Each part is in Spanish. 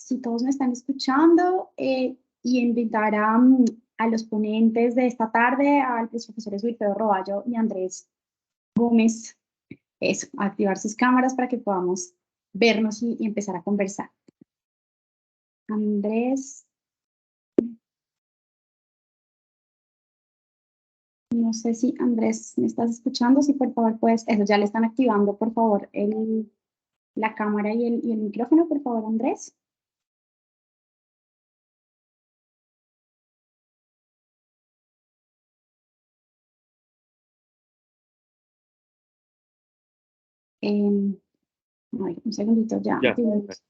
si todos me están escuchando y invitar a los ponentes de esta tarde, a los profesores Wilfredo Roballo y Andrés Gómez, eso, a activar sus cámaras para que podamos vernos y empezar a conversar. Andrés. No sé si Andrés me estás escuchando, si por favor puedes, eso ya le están activando por favor la cámara y el micrófono, por favor Andrés. A ver, un segundito ya.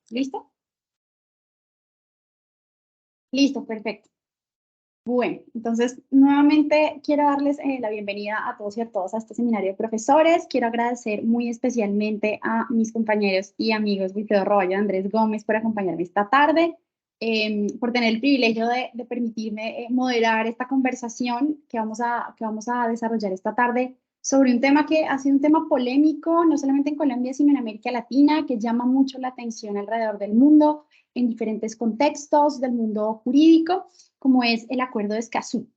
¿Listo? Listo, perfecto. Bueno, entonces nuevamente quiero darles la bienvenida a todos y a todas a este seminario de profesores. Quiero agradecer muy especialmente a mis compañeros y amigos Wilfredo Roballo y Andrés Gómez por acompañarme esta tarde, por tener el privilegio de permitirme moderar esta conversación que vamos a desarrollar esta tarde sobre un tema que ha sido un tema polémico, no solamente en Colombia, sino en América Latina, que llama mucho la atención alrededor del mundo, en diferentes contextos del mundo jurídico, como es el Acuerdo de Escazú.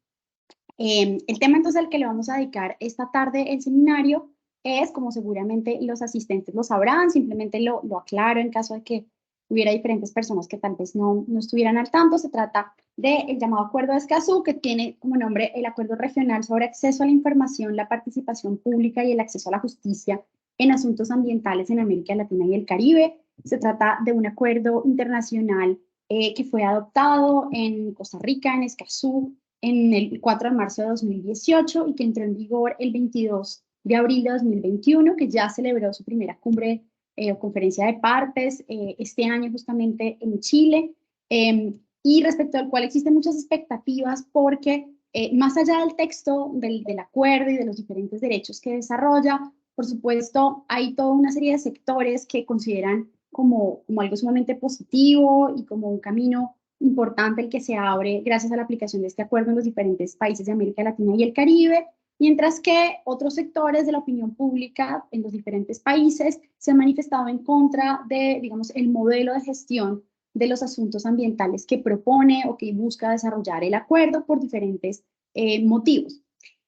El tema entonces al que le vamos a dedicar esta tarde el seminario es, como seguramente los asistentes lo sabrán, simplemente lo aclaro en caso de que hubiera diferentes personas que tal vez no estuvieran al tanto, se trata del llamado Acuerdo de Escazú, que tiene como nombre el Acuerdo Regional sobre Acceso a la Información, la Participación Pública y el Acceso a la Justicia en Asuntos Ambientales en América Latina y el Caribe. Se trata de un acuerdo internacional que fue adoptado en Costa Rica, en Escazú, en el 4 de marzo de 2018 y que entró en vigor el 22 de abril de 2021, que ya celebró su primera cumbre o conferencia de partes este año justamente en Chile, y respecto al cual existen muchas expectativas porque más allá del texto del acuerdo y de los diferentes derechos que desarrolla, por supuesto, hay toda una serie de sectores que consideran como algo sumamente positivo y como un camino importante el que se abre gracias a la aplicación de este acuerdo en los diferentes países de América Latina y el Caribe, mientras que otros sectores de la opinión pública en los diferentes países se han manifestado en contra de, digamos, el modelo de gestión de los asuntos ambientales que propone o que busca desarrollar el acuerdo por diferentes motivos.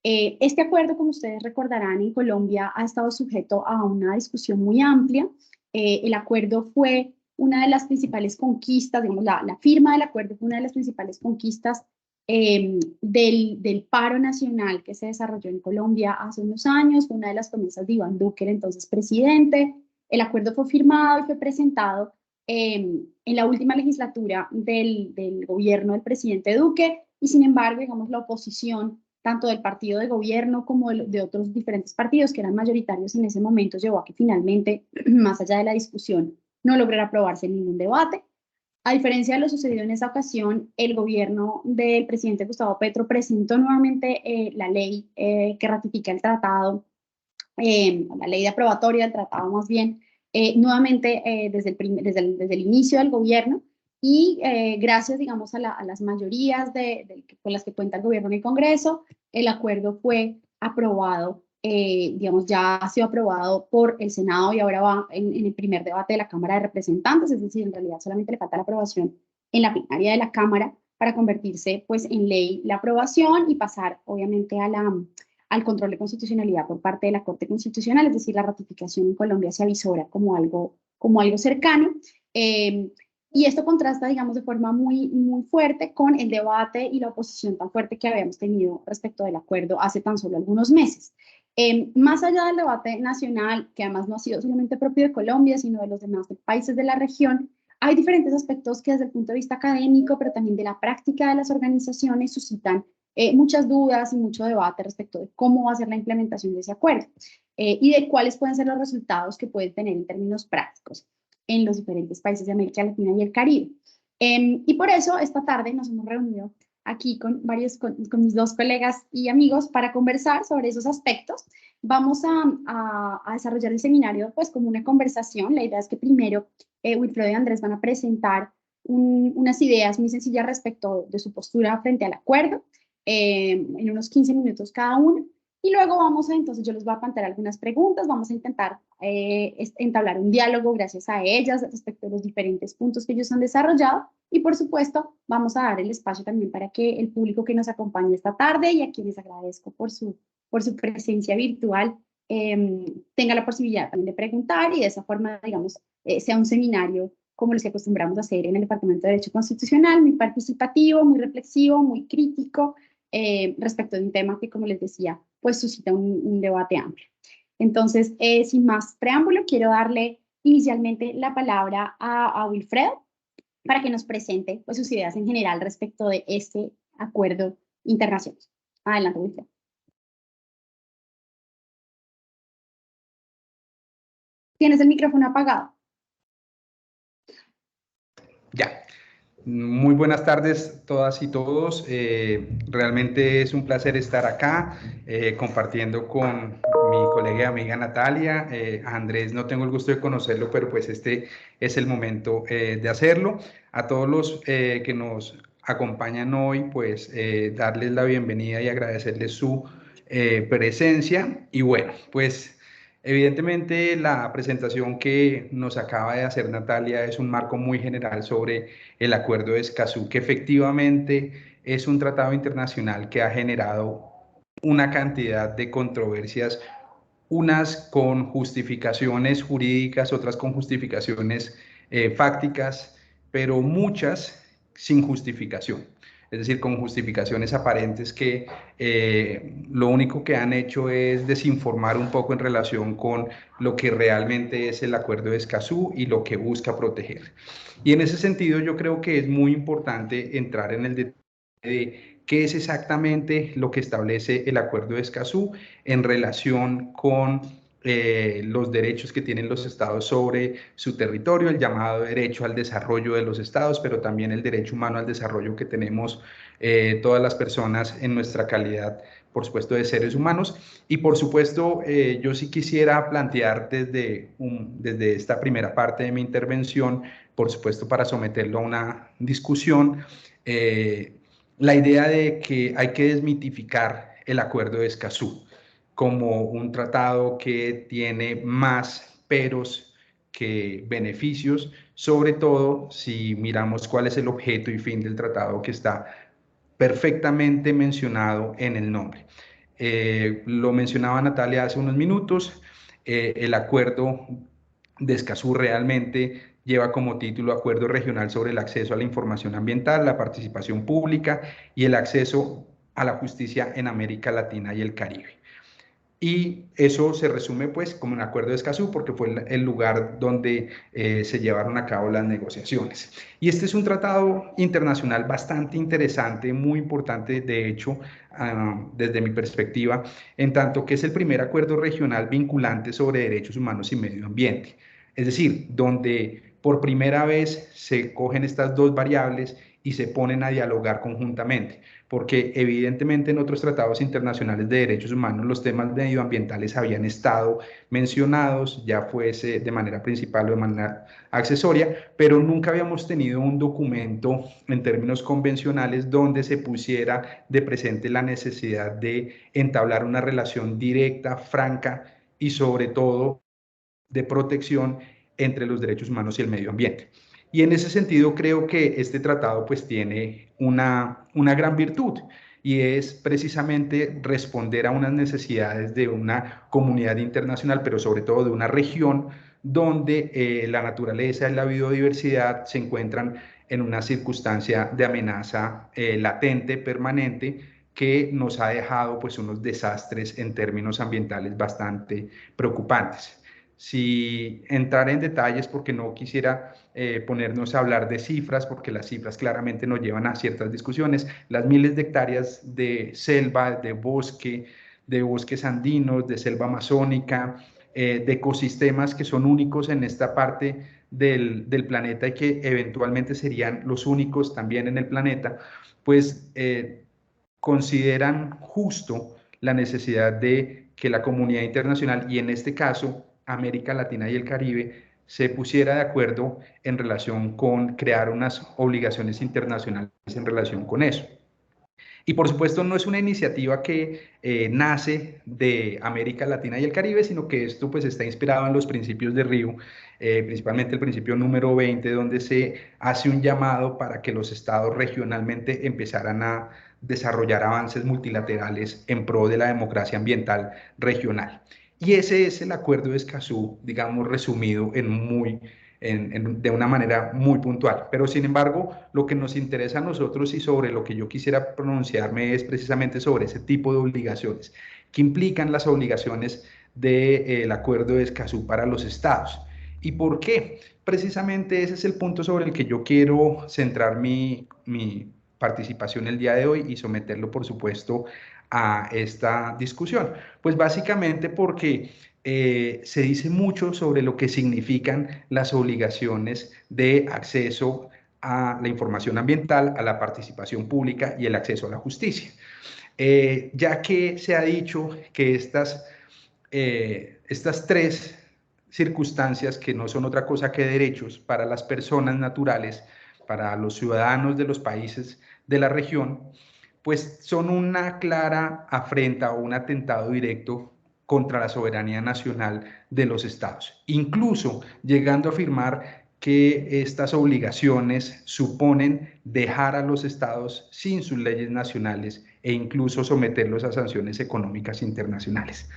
Este acuerdo, como ustedes recordarán, en Colombia ha estado sujeto a una discusión muy amplia. El acuerdo fue una de las principales conquistas, digamos, la firma del acuerdo fue una de las principales conquistas del paro nacional que se desarrolló en Colombia hace unos años, fue una de las promesas de Iván Duque, el entonces presidente. El acuerdo fue firmado y fue presentado en la última legislatura del gobierno del presidente Duque, y sin embargo, digamos, la oposición tanto del partido de gobierno como de otros diferentes partidos que eran mayoritarios en ese momento, llevó a que finalmente, más allá de la discusión, no lograra aprobarse ningún debate. A diferencia de lo sucedido en esa ocasión, el gobierno del presidente Gustavo Petro presentó nuevamente la ley que ratifica el tratado, la ley de aprobatoria del tratado más bien, nuevamente desde el inicio del gobierno, y gracias, digamos, a las mayorías con las que cuenta el gobierno en el Congreso, el acuerdo fue aprobado, digamos, ya ha sido aprobado por el Senado y ahora va en el primer debate de la Cámara de Representantes, es decir, en realidad solamente le falta la aprobación en la plenaria de la Cámara para convertirse pues en ley la aprobación y pasar obviamente al control de constitucionalidad por parte de la Corte Constitucional, es decir, la ratificación en Colombia se avisora como algo cercano. Y esto contrasta, digamos, de forma muy, muy fuerte con el debate y la oposición tan fuerte que habíamos tenido respecto del acuerdo hace tan solo algunos meses. Más allá del debate nacional, que además no ha sido solamente propio de Colombia, sino de los demás países de la región, hay diferentes aspectos que desde el punto de vista académico, pero también de la práctica de las organizaciones, suscitan muchas dudas y mucho debate respecto de cómo va a ser la implementación de ese acuerdo y de cuáles pueden ser los resultados que puede tener en términos prácticos en los diferentes países de América Latina y el Caribe. Y por eso esta tarde nos hemos reunido aquí con mis dos colegas y amigos para conversar sobre esos aspectos. Vamos a desarrollar el seminario pues como una conversación. La idea es que primero Wilfredo y Andrés van a presentar unas ideas muy sencillas respecto de su postura frente al acuerdo, en unos 15 minutos cada uno, Y luego entonces yo les voy a plantear algunas preguntas, vamos a intentar entablar un diálogo gracias a ellas respecto a los diferentes puntos que ellos han desarrollado. Y por supuesto, vamos a dar el espacio también para que el público que nos acompañe esta tarde y a quienes agradezco por su presencia virtual, tenga la posibilidad también de preguntar y de esa forma, digamos, sea un seminario como los que acostumbramos a hacer en el Departamento de Derecho Constitucional, muy participativo, muy reflexivo, muy crítico, respecto de un tema que, como les decía, pues suscita un debate amplio. Entonces, sin más preámbulo, quiero darle inicialmente la palabra a Wilfredo para que nos presente pues, sus ideas en general respecto de este acuerdo internacional. Adelante, Wilfredo. Tienes el micrófono apagado. Ya. Muy buenas tardes todas y todos. Realmente es un placer estar acá compartiendo con mi colega y amiga Natalia. A Andrés no tengo el gusto de conocerlo, pero pues este es el momento de hacerlo. A todos los que nos acompañan hoy, pues darles la bienvenida y agradecerles su presencia. Y bueno, pues evidentemente la presentación que nos acaba de hacer Natalia es un marco muy general sobre el Acuerdo de Escazú, que efectivamente es un tratado internacional que ha generado una cantidad de controversias, unas con justificaciones jurídicas, otras con justificaciones fácticas, pero muchas sin justificación. Es decir, con justificaciones aparentes que lo único que han hecho es desinformar un poco en relación con lo que realmente es el Acuerdo de Escazú y lo que busca proteger. Y en ese sentido yo creo que es muy importante entrar en el detalle de qué es exactamente lo que establece el Acuerdo de Escazú en relación con los derechos que tienen los estados sobre su territorio, el llamado derecho al desarrollo de los estados, pero también el derecho humano al desarrollo que tenemos todas las personas en nuestra calidad, por supuesto, de seres humanos. Y por supuesto, yo sí quisiera plantear desde esta primera parte de mi intervención, por supuesto, para someterlo a una discusión, la idea de que hay que desmitificar el Acuerdo de Escazú como un tratado que tiene más peros que beneficios, sobre todo si miramos cuál es el objeto y fin del tratado, que está perfectamente mencionado en el nombre. Lo mencionaba Natalia hace unos minutos, el Acuerdo de Escazú realmente lleva como título Acuerdo Regional sobre el acceso a la información ambiental, la participación pública y el acceso a la justicia en América Latina y el Caribe. Y eso se resume pues como un acuerdo de Escazú porque fue el lugar donde se llevaron a cabo las negociaciones. Y este es un tratado internacional bastante interesante, muy importante de hecho desde mi perspectiva, en tanto que es el primer acuerdo regional vinculante sobre derechos humanos y medio ambiente. Es decir, donde por primera vez se cogen estas dos variables y se ponen a dialogar conjuntamente, porque evidentemente en otros tratados internacionales de derechos humanos los temas medioambientales habían estado mencionados, ya fuese de manera principal o de manera accesoria, pero nunca habíamos tenido un documento en términos convencionales donde se pusiera de presente la necesidad de entablar una relación directa, franca y sobre todo de protección entre los derechos humanos y el medio ambiente. Y en ese sentido creo que este tratado pues tiene una gran virtud y es precisamente responder a unas necesidades de una comunidad internacional, pero sobre todo de una región donde la naturaleza y la biodiversidad se encuentran en una circunstancia de amenaza latente, permanente, que nos ha dejado pues unos desastres en términos ambientales bastante preocupantes. Si entrar en detalles, porque no quisiera ponernos a hablar de cifras, porque las cifras claramente nos llevan a ciertas discusiones, las miles de hectáreas de selva, de bosques andinos, de selva amazónica, de ecosistemas que son únicos en esta parte del planeta y que eventualmente serían los únicos también en el planeta, pues consideran justo la necesidad de que la comunidad internacional, y en este caso América Latina y el Caribe, se pusiera de acuerdo en relación con crear unas obligaciones internacionales en relación con eso. Y por supuesto no es una iniciativa que nace de América Latina y el Caribe, sino que esto pues está inspirado en los principios de Río, principalmente el principio número 20, donde se hace un llamado para que los estados regionalmente empezaran a desarrollar avances multilaterales en pro de la democracia ambiental regional. Y ese es el Acuerdo de Escazú, digamos, resumido de una manera muy puntual. Pero sin embargo, lo que nos interesa a nosotros y sobre lo que yo quisiera pronunciarme es precisamente sobre ese tipo de obligaciones, que implican las obligaciones del Acuerdo de Escazú para los estados. ¿Y por qué? Precisamente ese es el punto sobre el que yo quiero centrar mi participación el día de hoy y someterlo, por supuesto, a esta discusión. Pues básicamente porque se dice mucho sobre lo que significan las obligaciones de acceso a la información ambiental, a la participación pública y el acceso a la justicia. Ya que se ha dicho que estas tres circunstancias, que no son otra cosa que derechos para las personas naturales, para los ciudadanos de los países de la región, pues son una clara afrenta o un atentado directo contra la soberanía nacional de los estados, incluso llegando a afirmar que estas obligaciones suponen dejar a los estados sin sus leyes nacionales e incluso someterlos a sanciones económicas internacionales.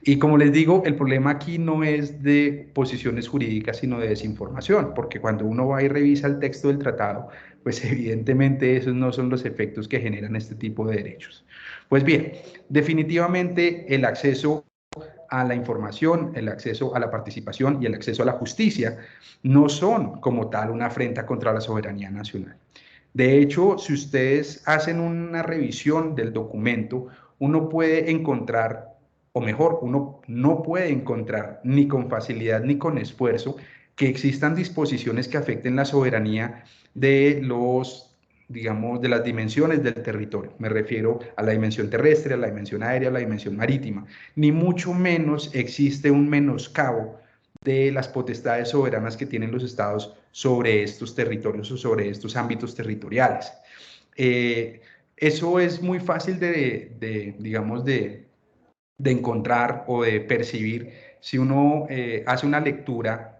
Y como les digo, el problema aquí no es de posiciones jurídicas, sino de desinformación, porque cuando uno va y revisa el texto del tratado, pues evidentemente esos no son los efectos que generan este tipo de derechos. Pues bien, definitivamente el acceso a la información, el acceso a la participación y el acceso a la justicia no son como tal una afrenta contra la soberanía nacional. De hecho, si ustedes hacen una revisión del documento, uno puede encontrar, o mejor, uno no puede encontrar ni con facilidad ni con esfuerzo que existan disposiciones que afecten la soberanía de digamos, de las dimensiones del territorio. Me refiero a la dimensión terrestre, a la dimensión aérea, a la dimensión marítima. Ni mucho menos existe un menoscabo de las potestades soberanas que tienen los estados sobre estos territorios o sobre estos ámbitos territoriales. Eh, Eso es muy fácil digamos, de encontrar o de percibir si uno hace una lectura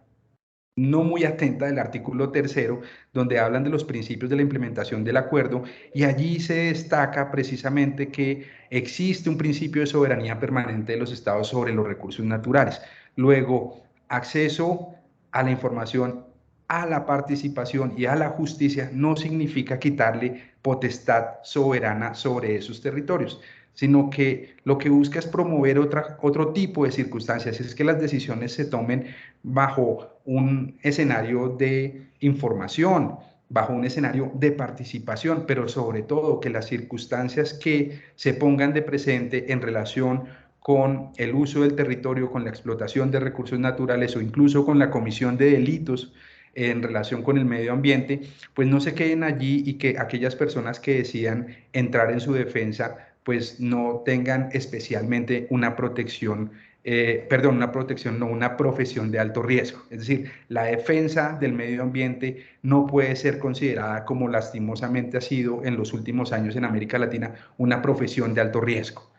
no muy atenta del artículo tercero, donde hablan de los principios de la implementación del acuerdo, y allí se destaca precisamente que existe un principio de soberanía permanente de los estados sobre los recursos naturales. Luego, acceso a la información, a la participación y a la justicia no significa quitarle potestad soberana sobre esos territorios, sino que lo que busca es promover otro tipo de circunstancias, es que las decisiones se tomen bajo un escenario de información, bajo un escenario de participación, pero sobre todo que las circunstancias que se pongan de presente en relación con el uso del territorio, con la explotación de recursos naturales o incluso con la comisión de delitos en relación con el medio ambiente, pues no se queden allí y que aquellas personas que decidan entrar en su defensa, pues no tengan especialmente una protección una protección, no una profesión de alto riesgo. Es decir, la defensa del medio ambiente no puede ser considerada como lastimosamente ha sido en los últimos años en América Latina una profesión de alto riesgo.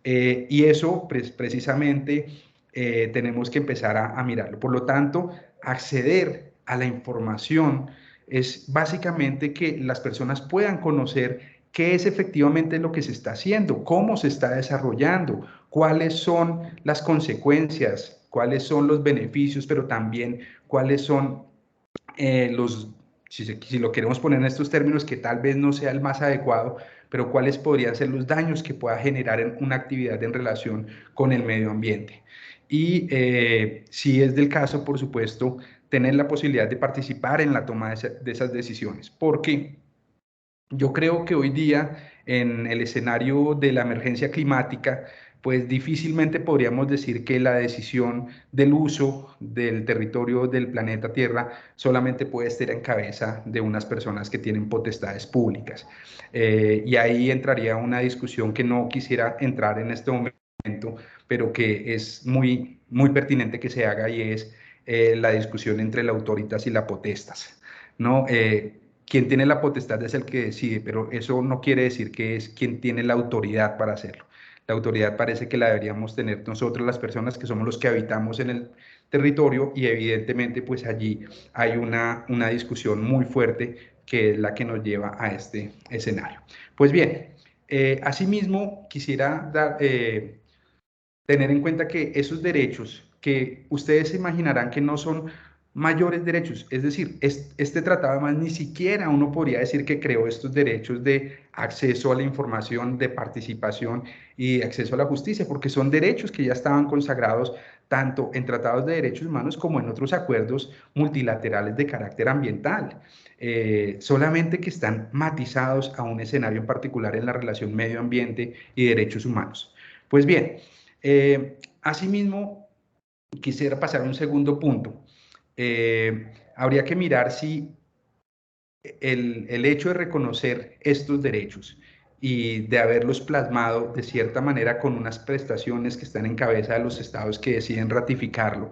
Y eso precisamente tenemos que empezar a mirarlo. Por lo tanto, acceder a la información es básicamente que las personas puedan conocer qué es efectivamente lo que se está haciendo, cómo se está desarrollando, cuáles son las consecuencias, cuáles son los beneficios, pero también cuáles son si lo queremos poner en estos términos, que tal vez no sea el más adecuado, pero cuáles podrían ser los daños que pueda generar en una actividad en relación con el medio ambiente. Y si es del caso, por supuesto, tener la posibilidad de participar en la toma de esas decisiones, porque yo creo que hoy día, en el escenario de la emergencia climática, pues difícilmente podríamos decir que la decisión del uso del territorio del planeta Tierra solamente puede estar en cabeza de unas personas que tienen potestades públicas. Y ahí entraría una discusión que no quisiera entrar en este momento, pero que es muy pertinente que se haga, y es la discusión entre la autoritas y la potestas, ¿no? quien tiene la potestad es el que decide, pero eso no quiere decir que es quien tiene la autoridad para hacerlo. La autoridad parece que la deberíamos tener nosotros, las personas que somos los que habitamos en el territorio, y evidentemente pues allí hay una discusión muy fuerte que es la que nos lleva a este escenario. Pues bien, asimismo quisiera tener en cuenta que esos derechos que ustedes se imaginarán que no son mayores derechos, es decir, este tratado además ni siquiera uno podría decir que creó estos derechos de acceso a la información, de participación y de acceso a la justicia, porque son derechos que ya estaban consagrados tanto en tratados de derechos humanos como en otros acuerdos multilaterales de carácter ambiental, solamente que están matizados a un escenario en particular en la relación medio ambiente y derechos humanos. Pues bien, asimismo, quisiera pasar a un segundo punto. Habría que mirar si el hecho de reconocer estos derechos y de haberlos plasmado de cierta manera con unas prestaciones que están en cabeza de los estados que deciden ratificarlo,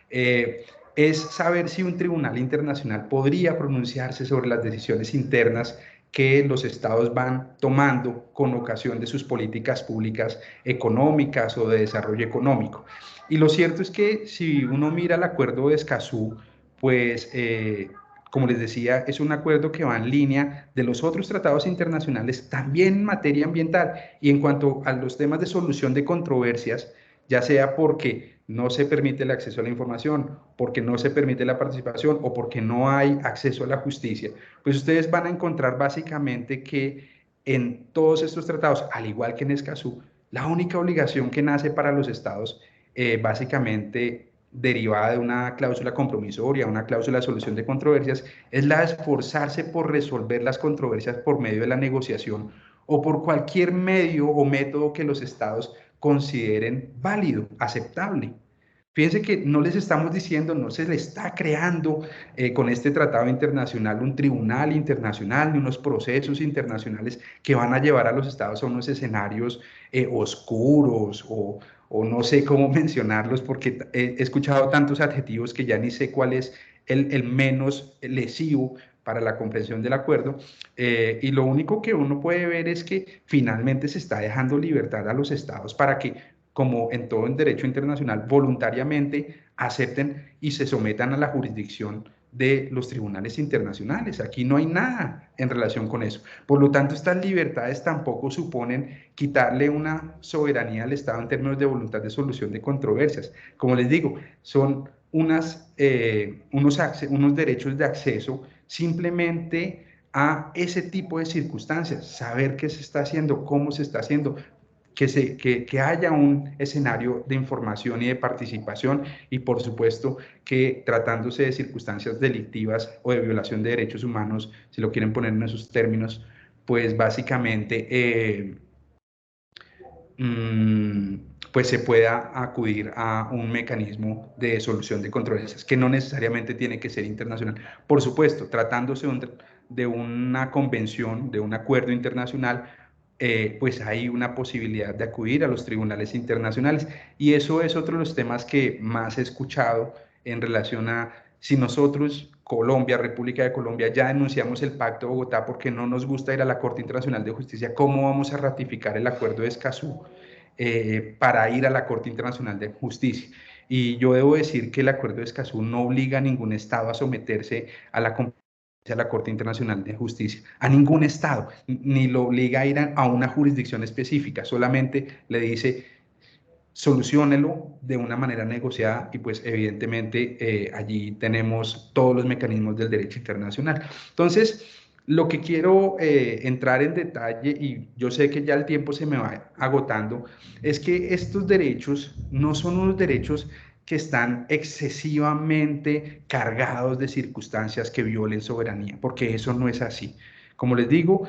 es saber si un tribunal internacional podría pronunciarse sobre las decisiones internas que los estados van tomando con ocasión de sus políticas públicas económicas o de desarrollo económico. Y lo cierto es que si uno mira el acuerdo de Escazú, pues como les decía, es un acuerdo que va en línea de los otros tratados internacionales, también en materia ambiental. Y en cuanto a los temas de solución de controversias, ya sea porque no se permite el acceso a la información, porque no se permite la participación o porque no hay acceso a la justicia, pues ustedes van a encontrar básicamente que en todos estos tratados, al igual que en Escazú, la única obligación que nace para los estados, básicamente derivada de una cláusula compromisoria, una cláusula de solución de controversias, es la de esforzarse por resolver las controversias por medio de la negociación o por cualquier medio o método que los estados consideren válido, aceptable. Fíjense que no les estamos diciendo, no se le está creando con este tratado internacional un tribunal internacional ni unos procesos internacionales que van a llevar a los estados a unos escenarios oscuros o no sé cómo mencionarlos porque he escuchado tantos adjetivos que ya ni sé cuál es el menos lesivo para la comprensión del acuerdo, y lo único que uno puede ver es que finalmente se está dejando libertad a los estados para que, como en todo el derecho internacional, voluntariamente acepten y se sometan a la jurisdicción de los tribunales internacionales. Aquí no hay nada en relación con eso. Por lo tanto, estas libertades tampoco suponen quitarle una soberanía al Estado en términos de voluntad de solución de controversias. Como les digo, son unos derechos de acceso simplemente a ese tipo de circunstancias, saber qué se está haciendo, cómo se está haciendo, que haya un escenario de información y de participación, y por supuesto que tratándose de circunstancias delictivas o de violación de derechos humanos, si lo quieren poner en esos términos, pues básicamente pues se pueda acudir a un mecanismo de solución de controversias que no necesariamente tiene que ser internacional. Por supuesto, tratándose de una convención, de un acuerdo internacional, pues hay una posibilidad de acudir a los tribunales internacionales. Y eso es otro de los temas que más he escuchado en relación a si nosotros, Colombia, República de Colombia, ya denunciamos el Pacto de Bogotá porque no nos gusta ir a la Corte Internacional de Justicia, ¿cómo vamos a ratificar el Acuerdo de Escazú para ir a la Corte Internacional de Justicia? Y yo debo decir que el Acuerdo de Escazú no obliga a ningún Estado a someterse a la Corte Internacional de Justicia, a ningún Estado, ni lo obliga a ir a una jurisdicción específica, solamente le dice soluciónelo de una manera negociada, y pues evidentemente allí tenemos todos los mecanismos del derecho internacional. Entonces, lo que quiero entrar en detalle, y yo sé que ya el tiempo se me va agotando, es que estos derechos no son unos derechos que están excesivamente cargados de circunstancias que violen soberanía, porque eso no es así. Como les digo,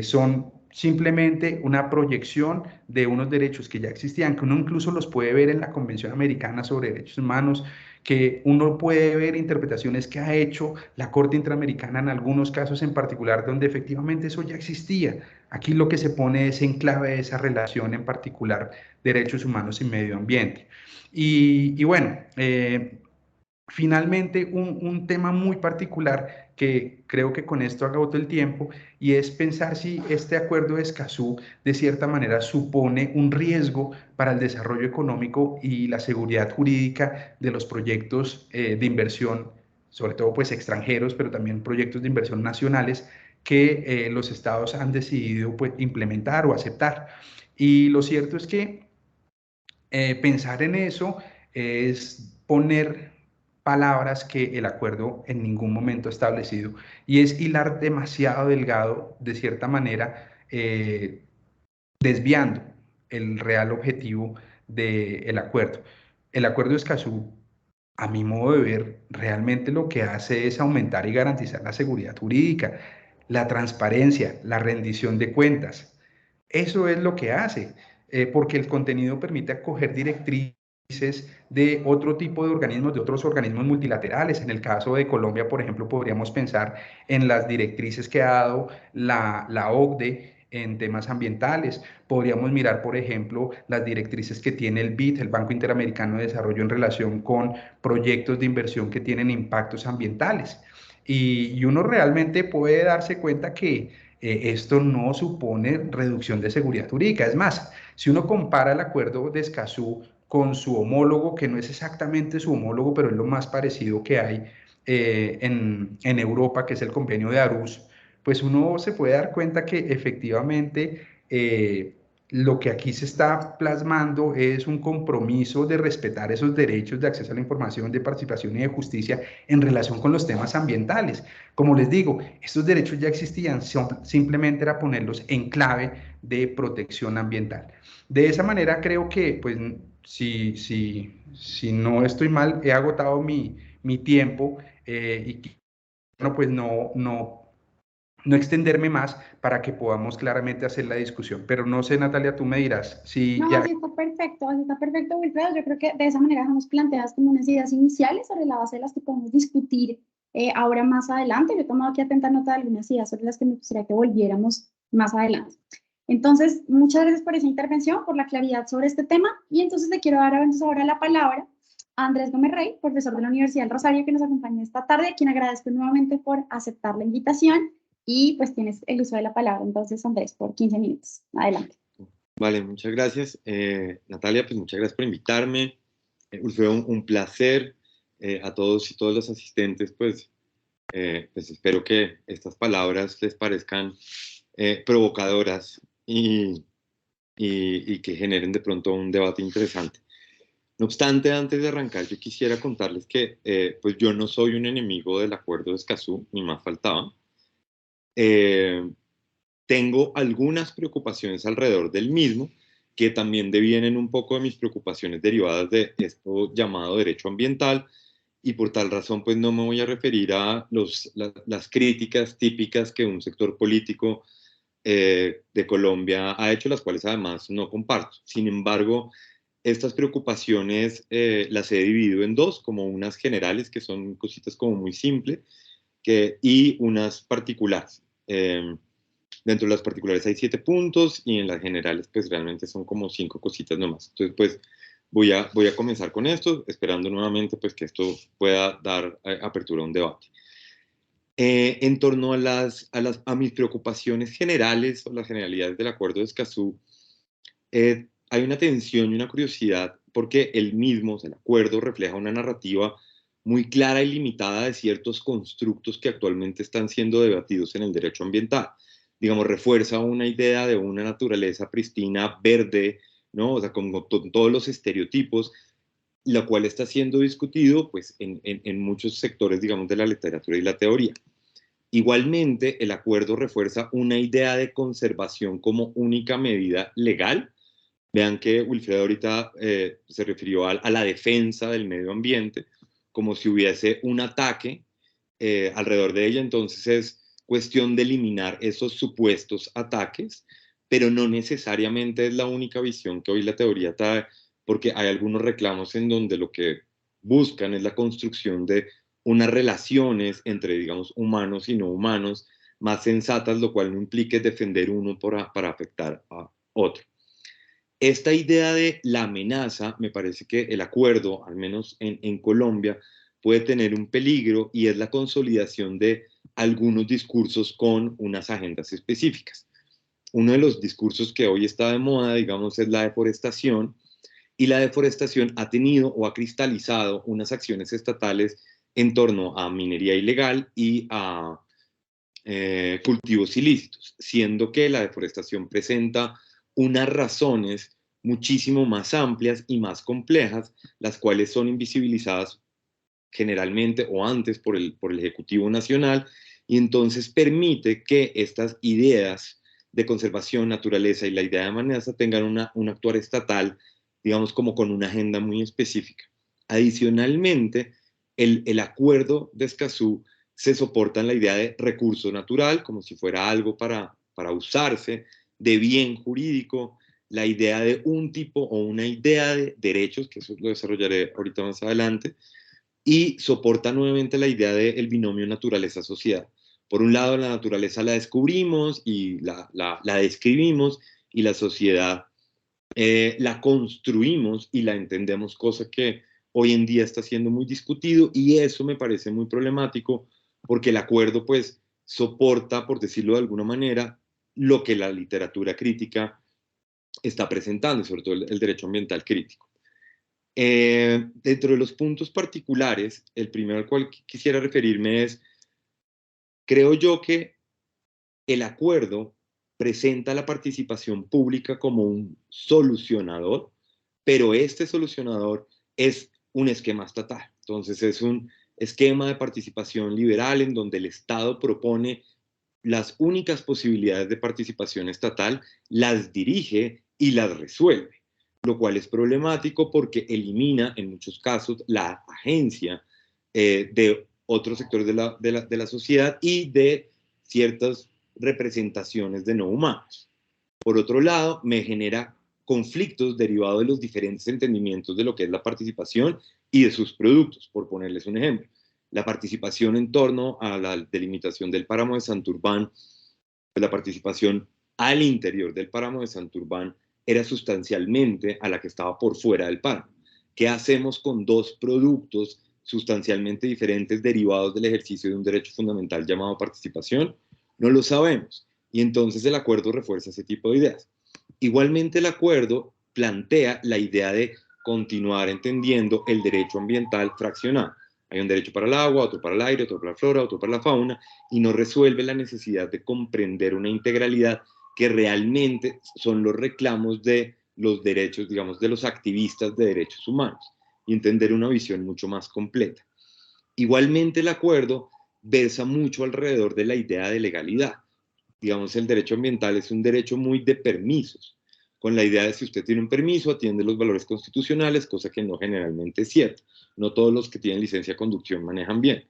son simplemente una proyección de unos derechos que ya existían, que uno incluso los puede ver en la Convención Americana sobre Derechos Humanos, que uno puede ver interpretaciones que ha hecho la Corte Interamericana en algunos casos en particular, donde efectivamente eso ya existía. Aquí lo que se pone es en clave esa relación en particular, derechos humanos y medio ambiente. Y bueno, Finalmente, un tema muy particular que creo que con esto agoto el tiempo, y es pensar si este acuerdo de Escazú de cierta manera supone un riesgo para el desarrollo económico y la seguridad jurídica de los proyectos de inversión, sobre todo pues extranjeros, pero también proyectos de inversión nacionales que los estados han decidido pues implementar o aceptar. Y lo cierto es que pensar en eso es poner palabras que el acuerdo en ningún momento ha establecido, y es hilar demasiado delgado, de cierta manera, desviando el real objetivo del acuerdo. El acuerdo de Escazú, a mi modo de ver, realmente lo que hace es aumentar y garantizar la seguridad jurídica, la transparencia, la rendición de cuentas. Eso es lo que hace, porque el contenido permite acoger directrices de otro tipo de organismos, de otros organismos multilaterales. En el caso de Colombia, por ejemplo, podríamos pensar en las directrices que ha dado la OCDE en temas ambientales. Podríamos mirar, por ejemplo, las directrices que tiene el BID, el Banco Interamericano de Desarrollo, en relación con proyectos de inversión que tienen impactos ambientales. Y uno realmente puede darse cuenta que esto no supone reducción de seguridad jurídica. Es más, si uno compara el acuerdo de Escazú con su homólogo, que no es exactamente su homólogo, pero es lo más parecido que hay en Europa, que es el convenio de Aarhus, pues uno se puede dar cuenta que efectivamente lo que aquí se está plasmando es un compromiso de respetar esos derechos de acceso a la información, de participación y de justicia en relación con los temas ambientales. Como les digo, estos derechos ya existían, simplemente era ponerlos en clave de protección ambiental. De esa manera creo que, pues, si no estoy mal, he agotado mi tiempo, y bueno, pues no extenderme más para que podamos claramente hacer la discusión. Pero no sé, Natalia, tú me dirás si No, ya... así está perfecto, Wilfredo. Yo creo que de esa manera dejamos planteadas como unas ideas iniciales sobre la base de las que podemos discutir ahora más adelante. Yo he tomado aquí atenta nota de algunas ideas sobre las que me gustaría que volviéramos más adelante. Entonces, muchas gracias por esa intervención, por la claridad sobre este tema. Y entonces le quiero dar entonces ahora la palabra a Andrés Gómez Rey, profesor de la Universidad del Rosario, que nos acompaña esta tarde, a quien agradezco nuevamente por aceptar la invitación. Y pues tienes el uso de la palabra, entonces, Andrés, por 15 minutos. Adelante. Vale, muchas gracias. Natalia, pues muchas gracias por invitarme. Fue un placer. A todos y todos los asistentes, pues espero que estas palabras les parezcan provocadoras y que generen de pronto un debate interesante. No obstante, antes de arrancar, yo quisiera contarles que pues yo no soy un enemigo del acuerdo de Escazú, ni más faltaba. Eh, Tengo algunas preocupaciones alrededor del mismo, que también devienen un poco de mis preocupaciones derivadas de esto llamado derecho ambiental, y por tal razón pues no me voy a referir a las críticas típicas que un sector político de Colombia ha hecho, las cuales además no comparto. Sin embargo, estas preocupaciones las he dividido en dos, como unas generales, que son cositas como muy simples, y unas particulares. Dentro de las particulares hay 7 puntos y en las generales pues realmente son como 5 cositas nomás. Entonces pues voy a comenzar con esto, esperando nuevamente pues que esto pueda dar apertura a un debate. En torno a mis preocupaciones generales o las generalidades del acuerdo de Escazú, hay una tensión y una curiosidad porque el mismo, o sea, el acuerdo, refleja una narrativa muy clara y limitada de ciertos constructos que actualmente están siendo debatidos en el derecho ambiental. Digamos, refuerza una idea de una naturaleza pristina, verde, ¿no? O sea, con todos los estereotipos, la cual está siendo discutido pues, en muchos sectores, digamos, de la literatura y la teoría. Igualmente, el acuerdo refuerza una idea de conservación como única medida legal. Vean que Wilfredo ahorita se refirió a la defensa del medio ambiente, como si hubiese un ataque alrededor de ella. Entonces es cuestión de eliminar esos supuestos ataques, pero no necesariamente es la única visión que hoy la teoría trae, porque hay algunos reclamos en donde lo que buscan es la construcción de unas relaciones entre, digamos, humanos y no humanos más sensatas, lo cual no implique defender uno para afectar a otro. Esta idea de la amenaza, me parece que el acuerdo, al menos en Colombia, puede tener un peligro y es la consolidación de algunos discursos con unas agendas específicas. Uno de los discursos que hoy está de moda, digamos, es la deforestación, y la deforestación ha tenido o ha cristalizado unas acciones estatales en torno a minería ilegal y a cultivos ilícitos, siendo que la deforestación presenta unas razones muchísimo más amplias y más complejas, las cuales son invisibilizadas generalmente o antes por el Ejecutivo Nacional, y entonces permite que estas ideas de conservación, naturaleza y la idea de amenaza tengan un actuar estatal, digamos, como con una agenda muy específica. Adicionalmente, el acuerdo de Escazú se soporta en la idea de recurso natural, como si fuera algo para usarse, de bien jurídico, la idea de un tipo o una idea de derechos, que eso lo desarrollaré ahorita más adelante, y soporta nuevamente la idea del binomio naturaleza-sociedad. Por un lado, la naturaleza la descubrimos y la describimos, y la sociedad la construimos y la entendemos, cosa que hoy en día está siendo muy discutido, y eso me parece muy problemático porque el acuerdo pues soporta, por decirlo de alguna manera, lo que la literatura crítica está presentando, y sobre todo el derecho ambiental crítico. Dentro de los puntos particulares, el primero al cual quisiera referirme es, creo yo que el acuerdo presenta la participación pública como un solucionador, pero este solucionador es un esquema estatal. Entonces es un esquema de participación liberal en donde el Estado propone las únicas posibilidades de participación estatal, las dirige y las resuelve, lo cual es problemático porque elimina en muchos casos la agencia de otros sectores de la sociedad y de ciertas representaciones de no humanos. Por otro lado, me genera conflictos derivados de los diferentes entendimientos de lo que es la participación y de sus productos, por ponerles un ejemplo. La participación en torno a la delimitación del páramo de Santurbán, pues la participación al interior del páramo de Santurbán era sustancialmente a la que estaba por fuera del páramo. ¿Qué hacemos con dos productos sustancialmente diferentes derivados del ejercicio de un derecho fundamental llamado participación? No lo sabemos. Y entonces el acuerdo refuerza ese tipo de ideas. Igualmente el acuerdo plantea la idea de continuar entendiendo el derecho ambiental fraccionado. Hay un derecho para el agua, otro para el aire, otro para la flora, otro para la fauna, y no resuelve la necesidad de comprender una integralidad que realmente son los reclamos de los derechos, digamos, de los activistas de derechos humanos, y entender una visión mucho más completa. Igualmente el acuerdo versa mucho alrededor de la idea de legalidad. Digamos, el derecho ambiental es un derecho muy de permisos, con la idea de si usted tiene un permiso, atiende los valores constitucionales, cosa que no generalmente es cierto. No todos los que tienen licencia de conducción manejan bien.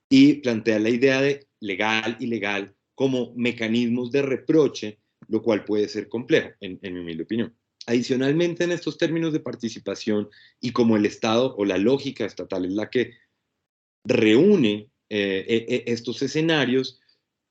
Y plantea la idea de legal y ilegal como mecanismos de reproche, lo cual puede ser complejo, en mi humilde opinión. Adicionalmente, en estos términos de participación, y como el Estado o la lógica estatal es la que reúne estos escenarios,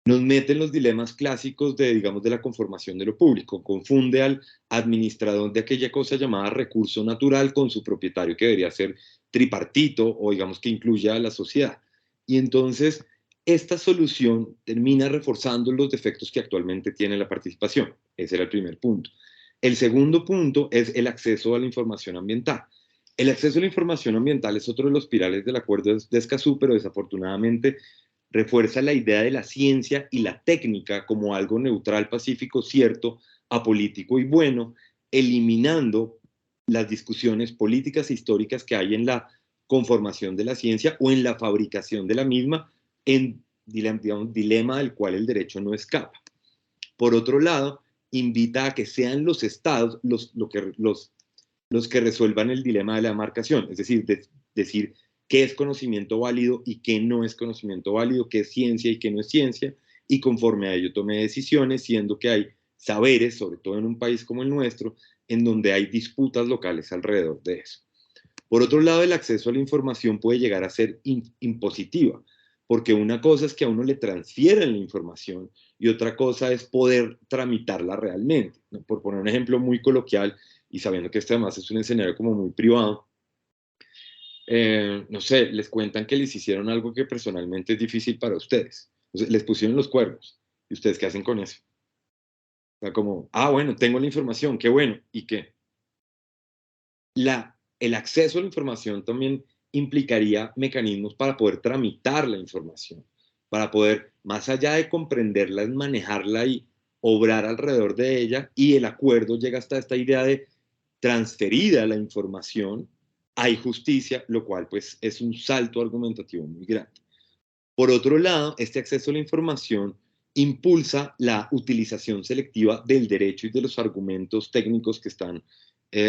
nos mete en los dilemas clásicos de, digamos, de la conformación de lo público. Confunde al administrador de aquella cosa llamada recurso natural con su propietario, que debería ser tripartito o, digamos, que incluya a la sociedad. Y entonces, esta solución termina reforzando los defectos que actualmente tiene la participación. Ese era el primer punto. El segundo punto es el acceso a la información ambiental. El acceso a la información ambiental es otro de los pilares del acuerdo de Escazú, pero desafortunadamente refuerza la idea de la ciencia y la técnica como algo neutral, pacífico, cierto, apolítico y bueno, eliminando las discusiones políticas e históricas que hay en la conformación de la ciencia o en la fabricación de la misma, en digamos, dilema del cual el derecho no escapa. Por otro lado, invita a que sean los estados los que resuelvan el dilema de la demarcación, es decir, decir qué es conocimiento válido y qué no es conocimiento válido, qué es ciencia y qué no es ciencia, y conforme a ello tome decisiones, siendo que hay saberes, sobre todo en un país como el nuestro, en donde hay disputas locales alrededor de eso. Por otro lado, el acceso a la información puede llegar a ser impositiva, porque una cosa es que a uno le transfieren la información y otra cosa es poder tramitarla realmente, ¿no? Por poner un ejemplo muy coloquial, y sabiendo que este además es un escenario como muy privado, no sé, les cuentan que les hicieron algo que personalmente es difícil para ustedes. O sea, les pusieron los cuernos. ¿Y ustedes qué hacen con eso? O sea, como, bueno, tengo la información, qué bueno. ¿Y qué? El acceso a la información también implicaría mecanismos para poder tramitar la información, para poder, más allá de comprenderla, es manejarla y obrar alrededor de ella, y el acuerdo llega hasta esta idea de transferida la información, hay justicia, lo cual pues es un salto argumentativo muy grande. Por otro lado, este acceso a la información impulsa la utilización selectiva del derecho y de los argumentos técnicos que están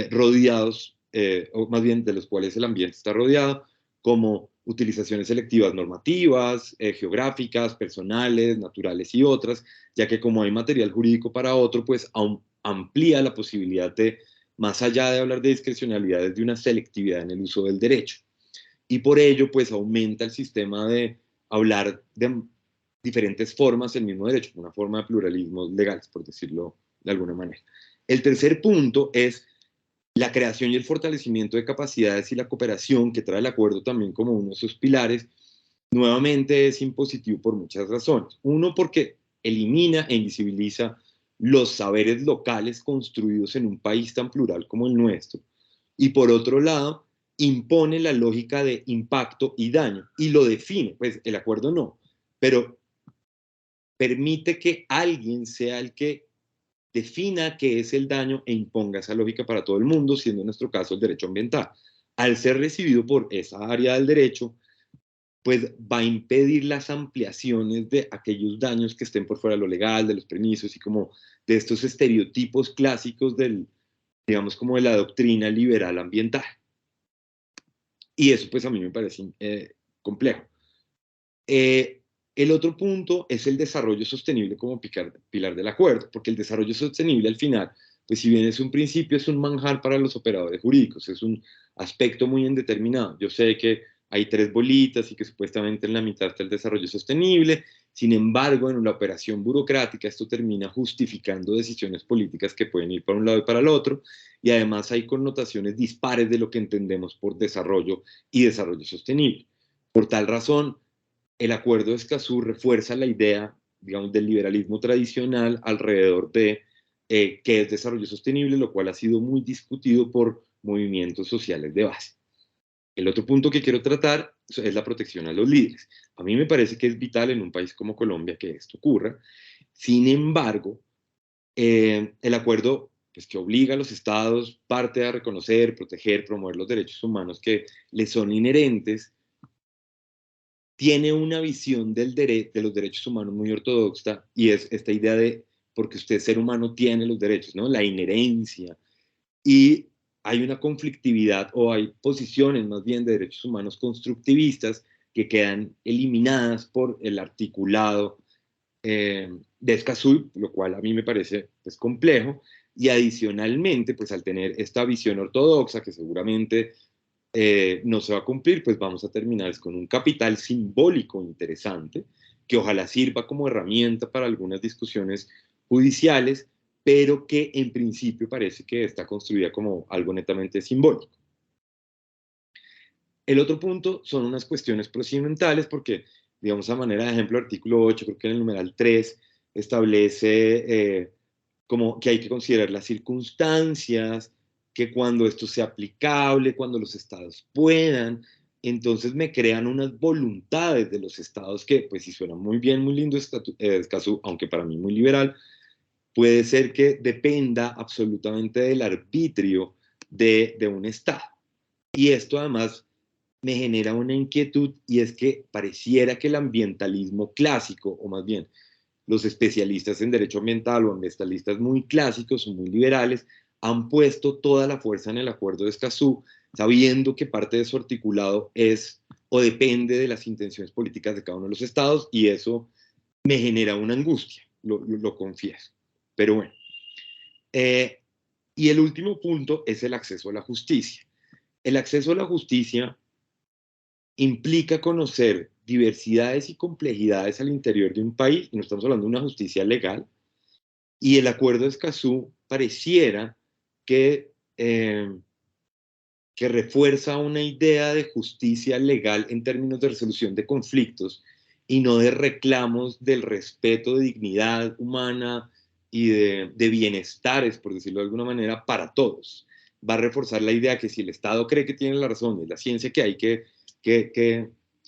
rodeados, o más bien de los cuales el ambiente está rodeado, como utilizaciones selectivas normativas, geográficas, personales, naturales y otras, ya que como hay material jurídico para otro, pues aún amplía la posibilidad de, más allá de hablar de discrecionalidades, de una selectividad en el uso del derecho. Y por ello, pues aumenta el sistema de hablar de diferentes formas del mismo derecho, una forma de pluralismo legal, por decirlo de alguna manera. El tercer punto es la creación y el fortalecimiento de capacidades y la cooperación, que trae el acuerdo también como uno de sus pilares. Nuevamente es impositivo por muchas razones. Uno, porque elimina e invisibiliza los saberes locales construidos en un país tan plural como el nuestro. Y por otro lado, impone la lógica de impacto y daño y lo define. Pues el acuerdo no, pero permite que alguien sea el que defina qué es el daño e imponga esa lógica para todo el mundo, siendo en nuestro caso el derecho ambiental. Al ser recibido por esa área del derecho, pues va a impedir las ampliaciones de aquellos daños que estén por fuera de lo legal, de los permisos y como de estos estereotipos clásicos del, digamos, como de la doctrina liberal ambiental. Y eso pues a mí me parece complejo. El otro punto es el desarrollo sostenible como pilar del acuerdo, porque el desarrollo sostenible al final, pues si bien es un principio, es un manjar para los operadores jurídicos, es un aspecto muy indeterminado. Yo sé que hay tres bolitas y que supuestamente en la mitad está el desarrollo sostenible, sin embargo, en la operación burocrática esto termina justificando decisiones políticas que pueden ir para un lado y para el otro, y además hay connotaciones dispares de lo que entendemos por desarrollo y desarrollo sostenible. Por tal razón, el Acuerdo de Escazú refuerza la idea, digamos, del liberalismo tradicional alrededor de qué es desarrollo sostenible, lo cual ha sido muy discutido por movimientos sociales de base. El otro punto que quiero tratar es la protección a los líderes. A mí me parece que es vital en un país como Colombia que esto ocurra. Sin embargo, el acuerdo pues, que obliga a los estados parte a reconocer, proteger, promover los derechos humanos que les son inherentes, tiene una visión de los derechos humanos muy ortodoxa, y es esta idea de porque usted ser humano tiene los derechos, ¿no? La inherencia. Y hay una conflictividad o hay posiciones más bien de derechos humanos constructivistas que quedan eliminadas por el articulado de Escazú, lo cual a mí me parece pues, complejo. Y adicionalmente, pues al tener esta visión ortodoxa que seguramente no se va a cumplir, pues vamos a terminar con un capital simbólico interesante, que ojalá sirva como herramienta para algunas discusiones judiciales, pero que en principio parece que está construida como algo netamente simbólico. El otro punto son unas cuestiones procedimentales, porque, digamos, a manera de ejemplo, el artículo 8, creo que en el numeral 3, establece como que hay que considerar las circunstancias, que cuando esto sea aplicable, cuando los estados puedan, entonces me crean unas voluntades de los estados que, pues si suena muy bien, muy lindo, Escazú, aunque para mí muy liberal, puede ser que dependa absolutamente del arbitrio de un estado. Y esto además me genera una inquietud, y es que pareciera que el ambientalismo clásico, o más bien los especialistas en derecho ambiental o ambientalistas muy clásicos o muy liberales, han puesto toda la fuerza en el Acuerdo de Escazú, sabiendo que parte de su articulado es o depende de las intenciones políticas de cada uno de los estados, y eso me genera una angustia, lo confieso. Pero bueno. Y el último punto es el acceso a la justicia. El acceso a la justicia implica conocer diversidades y complejidades al interior de un país, y no estamos hablando de una justicia legal, y el Acuerdo de Escazú pareciera que que refuerza una idea de justicia legal en términos de resolución de conflictos y no de reclamos del respeto de dignidad humana y de bienestares, por decirlo de alguna manera, para todos. Va a reforzar la idea que si el Estado cree que tiene la razón, es la ciencia que hay que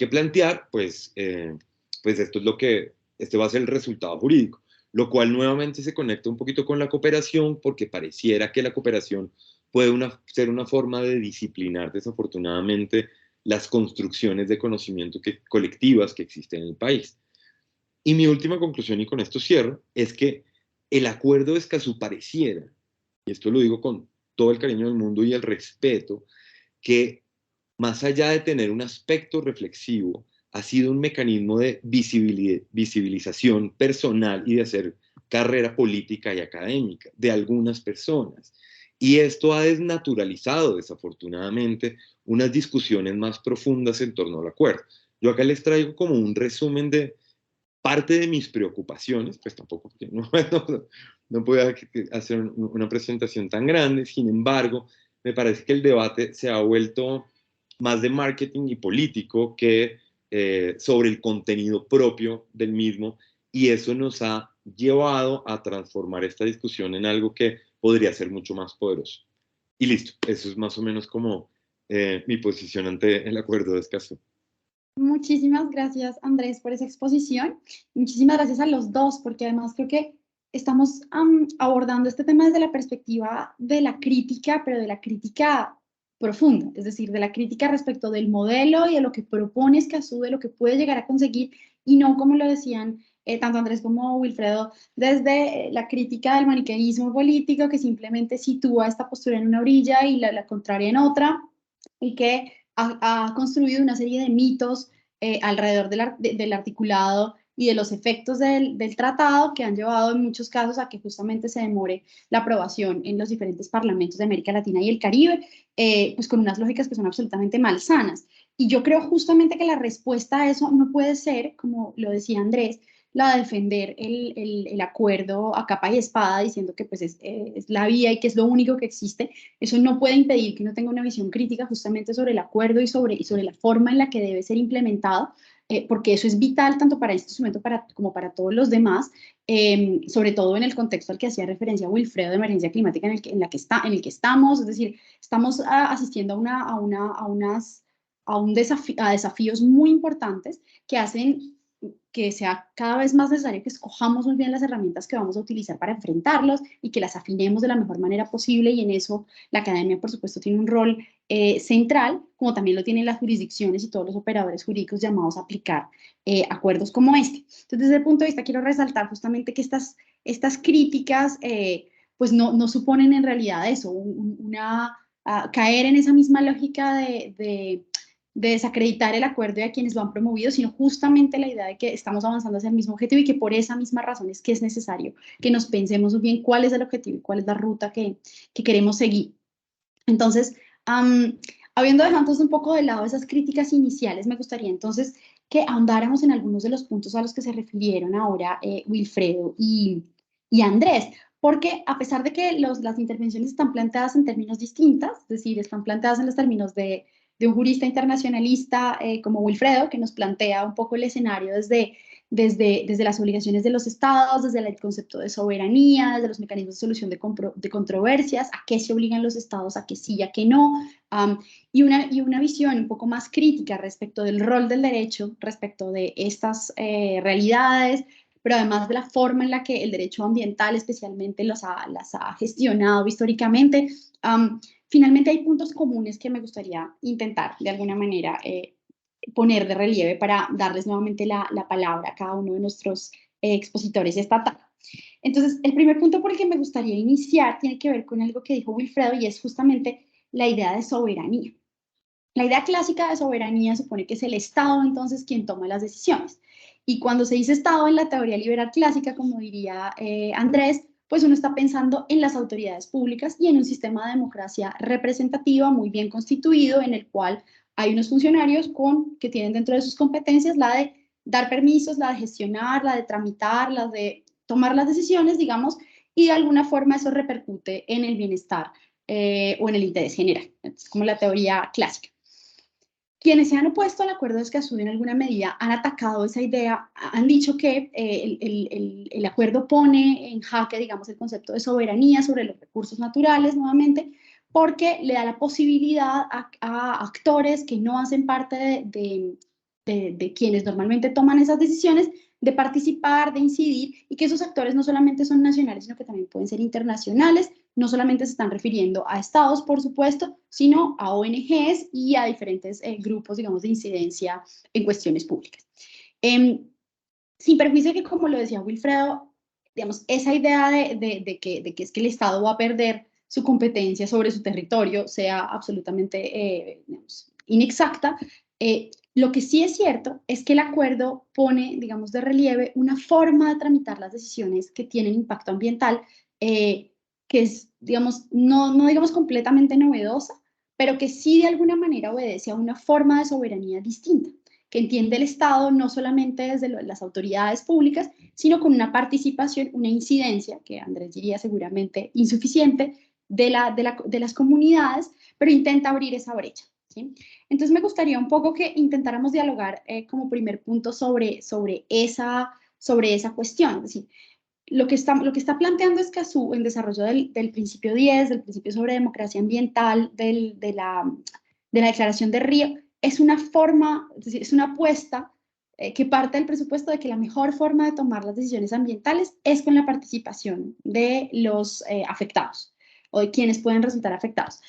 plantear, pues esto es lo que, este va a ser el resultado jurídico, lo cual nuevamente se conecta un poquito con la cooperación, porque pareciera que la cooperación puede ser una forma de disciplinar desafortunadamente las construcciones de conocimiento colectivas que existen en el país. Y mi última conclusión, y con esto cierro, es que el acuerdo de Escazú pareciera, y esto lo digo con todo el cariño del mundo y el respeto, que más allá de tener un aspecto reflexivo, ha sido un mecanismo de visibilización personal y de hacer carrera política y académica de algunas personas. Y esto ha desnaturalizado, desafortunadamente, unas discusiones más profundas en torno al acuerdo. Yo acá les traigo como un resumen de parte de mis preocupaciones, pues tampoco, porque no puedo hacer una presentación tan grande. Sin embargo, me parece que el debate se ha vuelto más de marketing y político que sobre el contenido propio del mismo, y eso nos ha llevado a transformar esta discusión en algo que podría ser mucho más poderoso. Y listo, eso es más o menos como mi posición ante el acuerdo de Escazú. Muchísimas gracias, Andrés, por esa exposición. Muchísimas gracias a los dos, porque además creo que estamos abordando este tema desde la perspectiva de la crítica, pero de la crítica profunda, es decir, de la crítica respecto del modelo y de lo que propone Escazú, de lo que puede llegar a conseguir, y no como lo decían tanto Andrés como Wilfredo, desde la crítica del maniqueísmo político que simplemente sitúa esta postura en una orilla y la contraria en otra, y que ha construido una serie de mitos alrededor del articulado y de los efectos del tratado que han llevado en muchos casos a que justamente se demore la aprobación en los diferentes parlamentos de América Latina y el Caribe, pues con unas lógicas que son absolutamente malsanas. Y yo creo justamente que la respuesta a eso no puede ser, como lo decía Andrés, la de defender el acuerdo a capa y espada, diciendo que pues es la vía y que es lo único que existe. Eso no puede impedir que uno tenga una visión crítica justamente sobre el acuerdo y sobre la forma en la que debe ser implementado, porque eso es vital tanto para este instrumento como para todos los demás, sobre todo en el contexto al que hacía referencia Wilfredo de emergencia climática en el que estamos, es decir, estamos asistiendo a desafíos muy importantes que hacen que sea cada vez más necesario que escojamos muy bien las herramientas que vamos a utilizar para enfrentarlos y que las afinemos de la mejor manera posible, y en eso la academia, por supuesto, tiene un rol central, como también lo tienen las jurisdicciones y todos los operadores jurídicos llamados a aplicar acuerdos como este. Entonces, desde ese punto de vista, quiero resaltar justamente que estas críticas pues no suponen en realidad eso, caer en esa misma lógica de desacreditar el acuerdo y a quienes lo han promovido, sino justamente la idea de que estamos avanzando hacia el mismo objetivo y que por esa misma razón es que es necesario que nos pensemos bien cuál es el objetivo y cuál es la ruta que queremos seguir. Entonces, habiendo dejado entonces un poco de lado esas críticas iniciales, me gustaría entonces que ahondáramos en algunos de los puntos a los que se refirieron ahora Wilfredo y Andrés, porque a pesar de que las intervenciones están planteadas en términos distintos, es decir, están planteadas en los términos de un jurista internacionalista como Wilfredo, que nos plantea un poco el escenario desde las obligaciones de los estados, desde el concepto de soberanía, desde los mecanismos de solución de controversias, a qué se obligan los estados, a qué sí, a qué no, y una visión un poco más crítica respecto del rol del derecho, respecto de estas realidades, pero además de la forma en la que el derecho ambiental especialmente las ha gestionado históricamente. Finalmente hay puntos comunes que me gustaría intentar de alguna manera poner de relieve para darles nuevamente la palabra a cada uno de nuestros expositores esta tarde. Entonces, el primer punto por el que me gustaría iniciar tiene que ver con algo que dijo Wilfredo, y es justamente la idea de soberanía. La idea clásica de soberanía supone que es el Estado entonces quien toma las decisiones. Y cuando se dice Estado en la teoría liberal clásica, como diría Andrés, pues uno está pensando en las autoridades públicas y en un sistema de democracia representativa muy bien constituido, en el cual hay unos funcionarios que tienen dentro de sus competencias la de dar permisos, la de gestionar, la de tramitar, la de tomar las decisiones, digamos, y de alguna forma eso repercute en el bienestar o en el interés general. Es como la teoría clásica. Quienes se han opuesto al Acuerdo de Escazú en alguna medida han atacado esa idea, han dicho que el acuerdo pone en jaque, digamos, el concepto de soberanía sobre los recursos naturales nuevamente, porque le da la posibilidad a actores que no hacen parte de quienes normalmente toman esas decisiones, de participar, de incidir, y que esos actores no solamente son nacionales, sino que también pueden ser internacionales. No solamente se están refiriendo a estados, por supuesto, sino a ONGs y a diferentes grupos, digamos, de incidencia en cuestiones públicas. Sin perjuicio que, como lo decía Wilfredo, digamos, esa idea de que es que el Estado va a perder su competencia sobre su territorio sea absolutamente digamos, inexacta. Lo que sí es cierto es que el acuerdo pone, digamos, de relieve una forma de tramitar las decisiones que tienen impacto ambiental, que es, digamos, no digamos completamente novedosa, pero que sí de alguna manera obedece a una forma de soberanía distinta, que entiende el Estado no solamente desde las autoridades públicas, sino con una participación, una incidencia, que Andrés diría seguramente insuficiente, de las comunidades, pero intenta abrir esa brecha, ¿sí? Entonces me gustaría un poco que intentáramos dialogar como primer punto sobre esa cuestión. Es decir, lo que está planteando Escazú en desarrollo del principio 10, del principio sobre democracia ambiental, de la declaración de Río, es una forma, es decir, es una apuesta que parte del presupuesto de que la mejor forma de tomar las decisiones ambientales es con la participación de los afectados o de quienes pueden resultar afectados.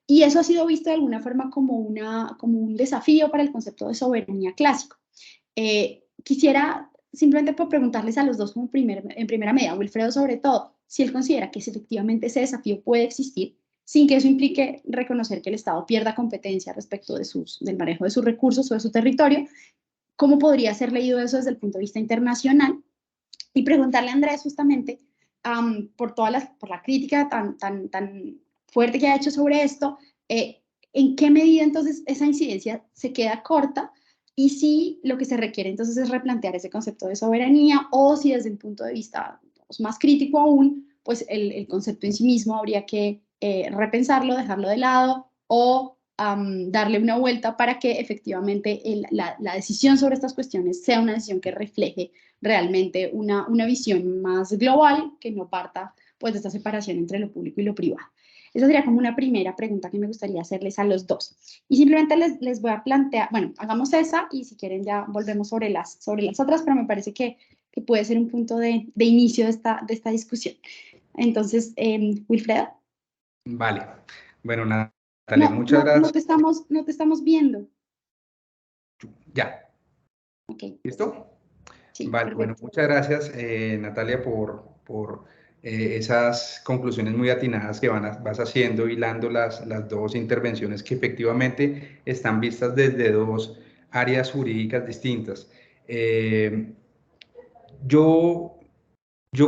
Y eso ha sido visto de alguna forma como un desafío para el concepto de soberanía clásico. Quisiera simplemente por preguntarles a los dos como en primera medida, Wilfredo sobre todo, si él considera que efectivamente ese desafío puede existir, sin que eso implique reconocer que el Estado pierda competencia respecto del manejo de sus recursos o de su territorio, ¿cómo podría ser leído eso desde el punto de vista internacional? Y preguntarle a Andrés justamente por la crítica tan fuerte que ha hecho sobre esto, ¿en qué medida entonces esa incidencia se queda corta? Y si lo que se requiere entonces es replantear ese concepto de soberanía, o si desde un punto de vista más crítico aún, pues el concepto en sí mismo habría que repensarlo, dejarlo de lado o darle una vuelta para que efectivamente la decisión sobre estas cuestiones sea una decisión que refleje realmente una visión más global, que no parta pues de esta separación entre lo público y lo privado. Esa sería como una primera pregunta que me gustaría hacerles a los dos. Y simplemente les voy a plantear, bueno, hagamos esa y si quieren ya volvemos sobre las otras, pero me parece que puede ser un punto de inicio de esta discusión. Entonces, Wilfredo. Vale. Bueno, Natalia, muchas gracias. No te estamos viendo. Ya. Ok. ¿Listo? Sí, Vale, perfecto. bueno, muchas gracias, Natalia, por esas conclusiones muy atinadas que vas haciendo, hilando las dos intervenciones que efectivamente están vistas desde dos áreas jurídicas distintas. Yo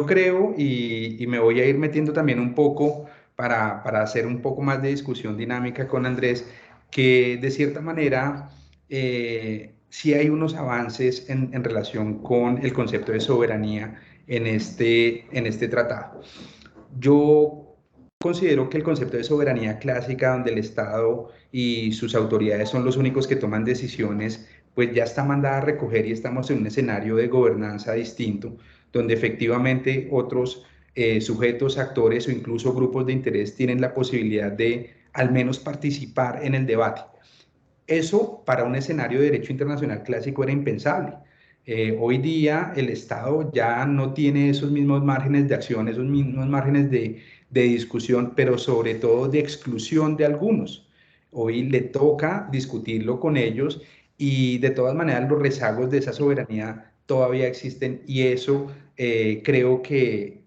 creo, y me voy a ir metiendo también un poco para hacer un poco más de discusión dinámica con Andrés, que de cierta manera sí hay unos avances en relación con el concepto de soberanía en este tratado. Yo considero que el concepto de soberanía clásica, donde el Estado y sus autoridades son los únicos que toman decisiones, pues ya está mandada a recoger y estamos en un escenario de gobernanza distinto, donde efectivamente otros sujetos, actores o incluso grupos de interés tienen la posibilidad de al menos participar en el debate. Eso para un escenario de derecho internacional clásico era impensable. Hoy día el Estado ya no tiene esos mismos márgenes de acción, esos mismos márgenes de discusión, pero sobre todo de exclusión de algunos. Hoy le toca discutirlo con ellos y de todas maneras los rezagos de esa soberanía todavía existen y eso creo que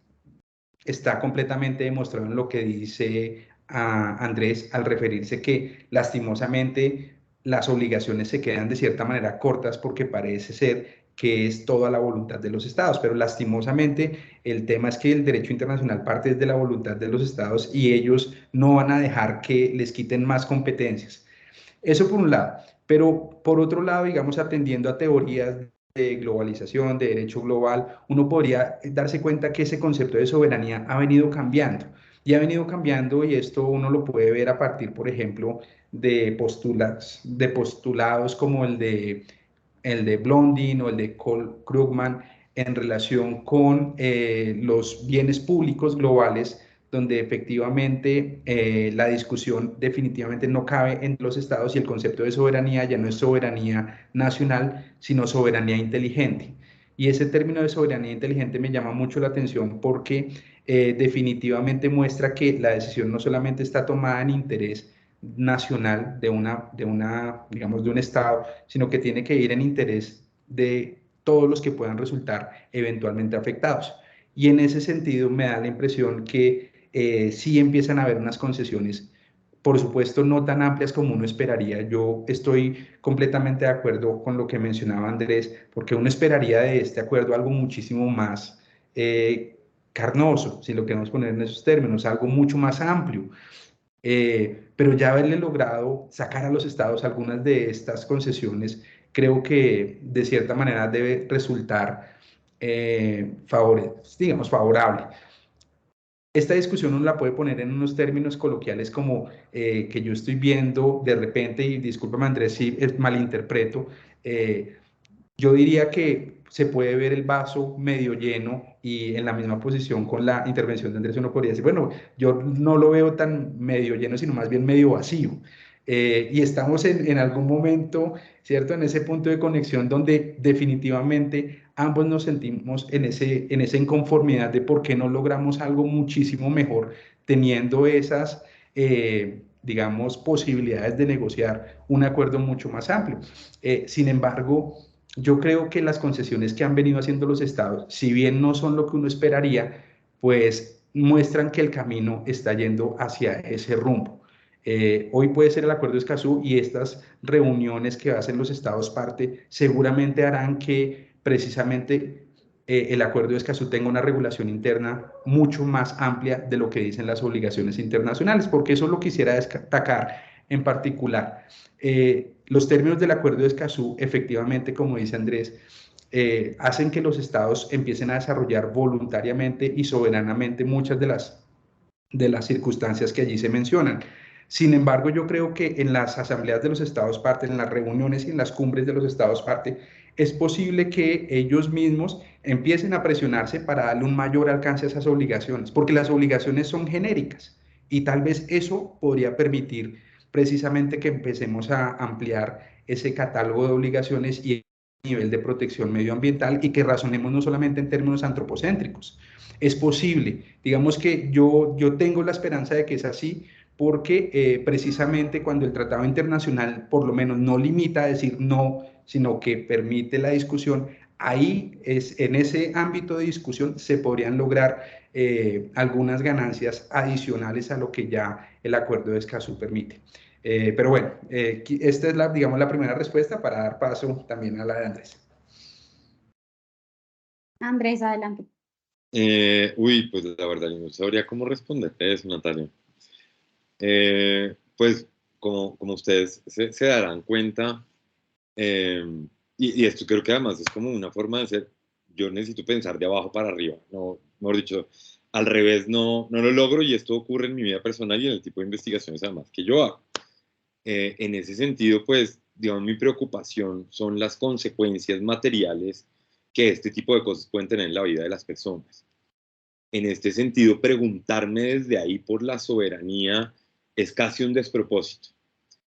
está completamente demostrado en lo que dice Andrés al referirse que lastimosamente las obligaciones se quedan de cierta manera cortas porque parece ser que es toda la voluntad de los estados, pero lastimosamente el tema es que el derecho internacional parte de la voluntad de los estados y ellos no van a dejar que les quiten más competencias. Eso por un lado, pero por otro lado, digamos, atendiendo a teorías de globalización, de derecho global, uno podría darse cuenta que ese concepto de soberanía ha venido cambiando. Y ha venido cambiando y esto uno lo puede ver a partir, por ejemplo, de postulados como el de Blondin o el de Cole Krugman en relación con los bienes públicos globales, donde efectivamente la discusión definitivamente no cabe entre los estados y el concepto de soberanía ya no es soberanía nacional, sino soberanía inteligente. Y ese término de soberanía inteligente me llama mucho la atención porque definitivamente muestra que la decisión no solamente está tomada en interés nacional digamos, de un Estado, sino que tiene que ir en interés de todos los que puedan resultar eventualmente afectados. Y en ese sentido me da la impresión que sí empiezan a haber unas concesiones, por supuesto no tan amplias como uno esperaría. Yo estoy completamente de acuerdo con lo que mencionaba Andrés, porque uno esperaría de este acuerdo algo muchísimo más carnoso, si lo queremos poner en esos términos, algo mucho más amplio. Pero ya haberle logrado sacar a los estados algunas de estas concesiones, creo que de cierta manera debe resultar digamos, favorable. Esta discusión uno la puede poner en unos términos coloquiales como que yo estoy viendo de repente, y discúlpame Andrés si malinterpreto, eh, yo diría que se puede ver el vaso medio lleno y en la misma posición con la intervención de Andrés uno podría decir, bueno, yo no lo veo tan medio lleno, sino más bien medio vacío. Y estamos en algún momento, ¿cierto? En ese punto de conexión donde definitivamente ambos nos sentimos en esa inconformidad de por qué no logramos algo muchísimo mejor teniendo esas, digamos, posibilidades de negociar un acuerdo mucho más amplio. Sin embargo, yo creo que las concesiones que han venido haciendo los estados, si bien no son lo que uno esperaría, pues muestran que el camino está yendo hacia ese rumbo. Hoy puede ser el Acuerdo de Escazú y estas reuniones que hacen los estados parte seguramente harán que precisamente el Acuerdo de Escazú tenga una regulación interna mucho más amplia de lo que dicen las obligaciones internacionales, porque eso lo quisiera destacar en particular. Los términos del Acuerdo de Escazú, efectivamente, como dice Andrés, hacen que los estados empiecen a desarrollar voluntariamente y soberanamente muchas de las circunstancias que allí se mencionan. Sin embargo, yo creo que en las asambleas de los estados parte, en las reuniones y en las cumbres de los estados parte, es posible que ellos mismos empiecen a presionarse para darle un mayor alcance a esas obligaciones, porque las obligaciones son genéricas y tal vez eso podría permitir precisamente que empecemos a ampliar ese catálogo de obligaciones y el nivel de protección medioambiental y que razonemos no solamente en términos antropocéntricos. Es posible, digamos que yo tengo la esperanza de que es así, porque precisamente cuando el tratado internacional por lo menos no limita a decir no, sino que permite la discusión, ahí es, en ese ámbito de discusión se podrían lograr algunas ganancias adicionales a lo que ya el Acuerdo de Escazú permite. Pero bueno, esta es digamos, la primera respuesta para dar paso también a la de Andrés. Andrés, adelante. Pues la verdad, no sabría cómo responderte eso, Natalia. Pues como ustedes se darán cuenta, y esto creo que además es como una forma de ser, yo necesito pensar de abajo para arriba, no, mejor dicho, al revés no lo logro y esto ocurre en mi vida personal y en el tipo de investigaciones además que yo hago. En ese sentido, pues, digamos, mi preocupación son las consecuencias materiales que este tipo de cosas pueden tener en la vida de las personas. En este sentido, preguntarme desde ahí por la soberanía es casi un despropósito,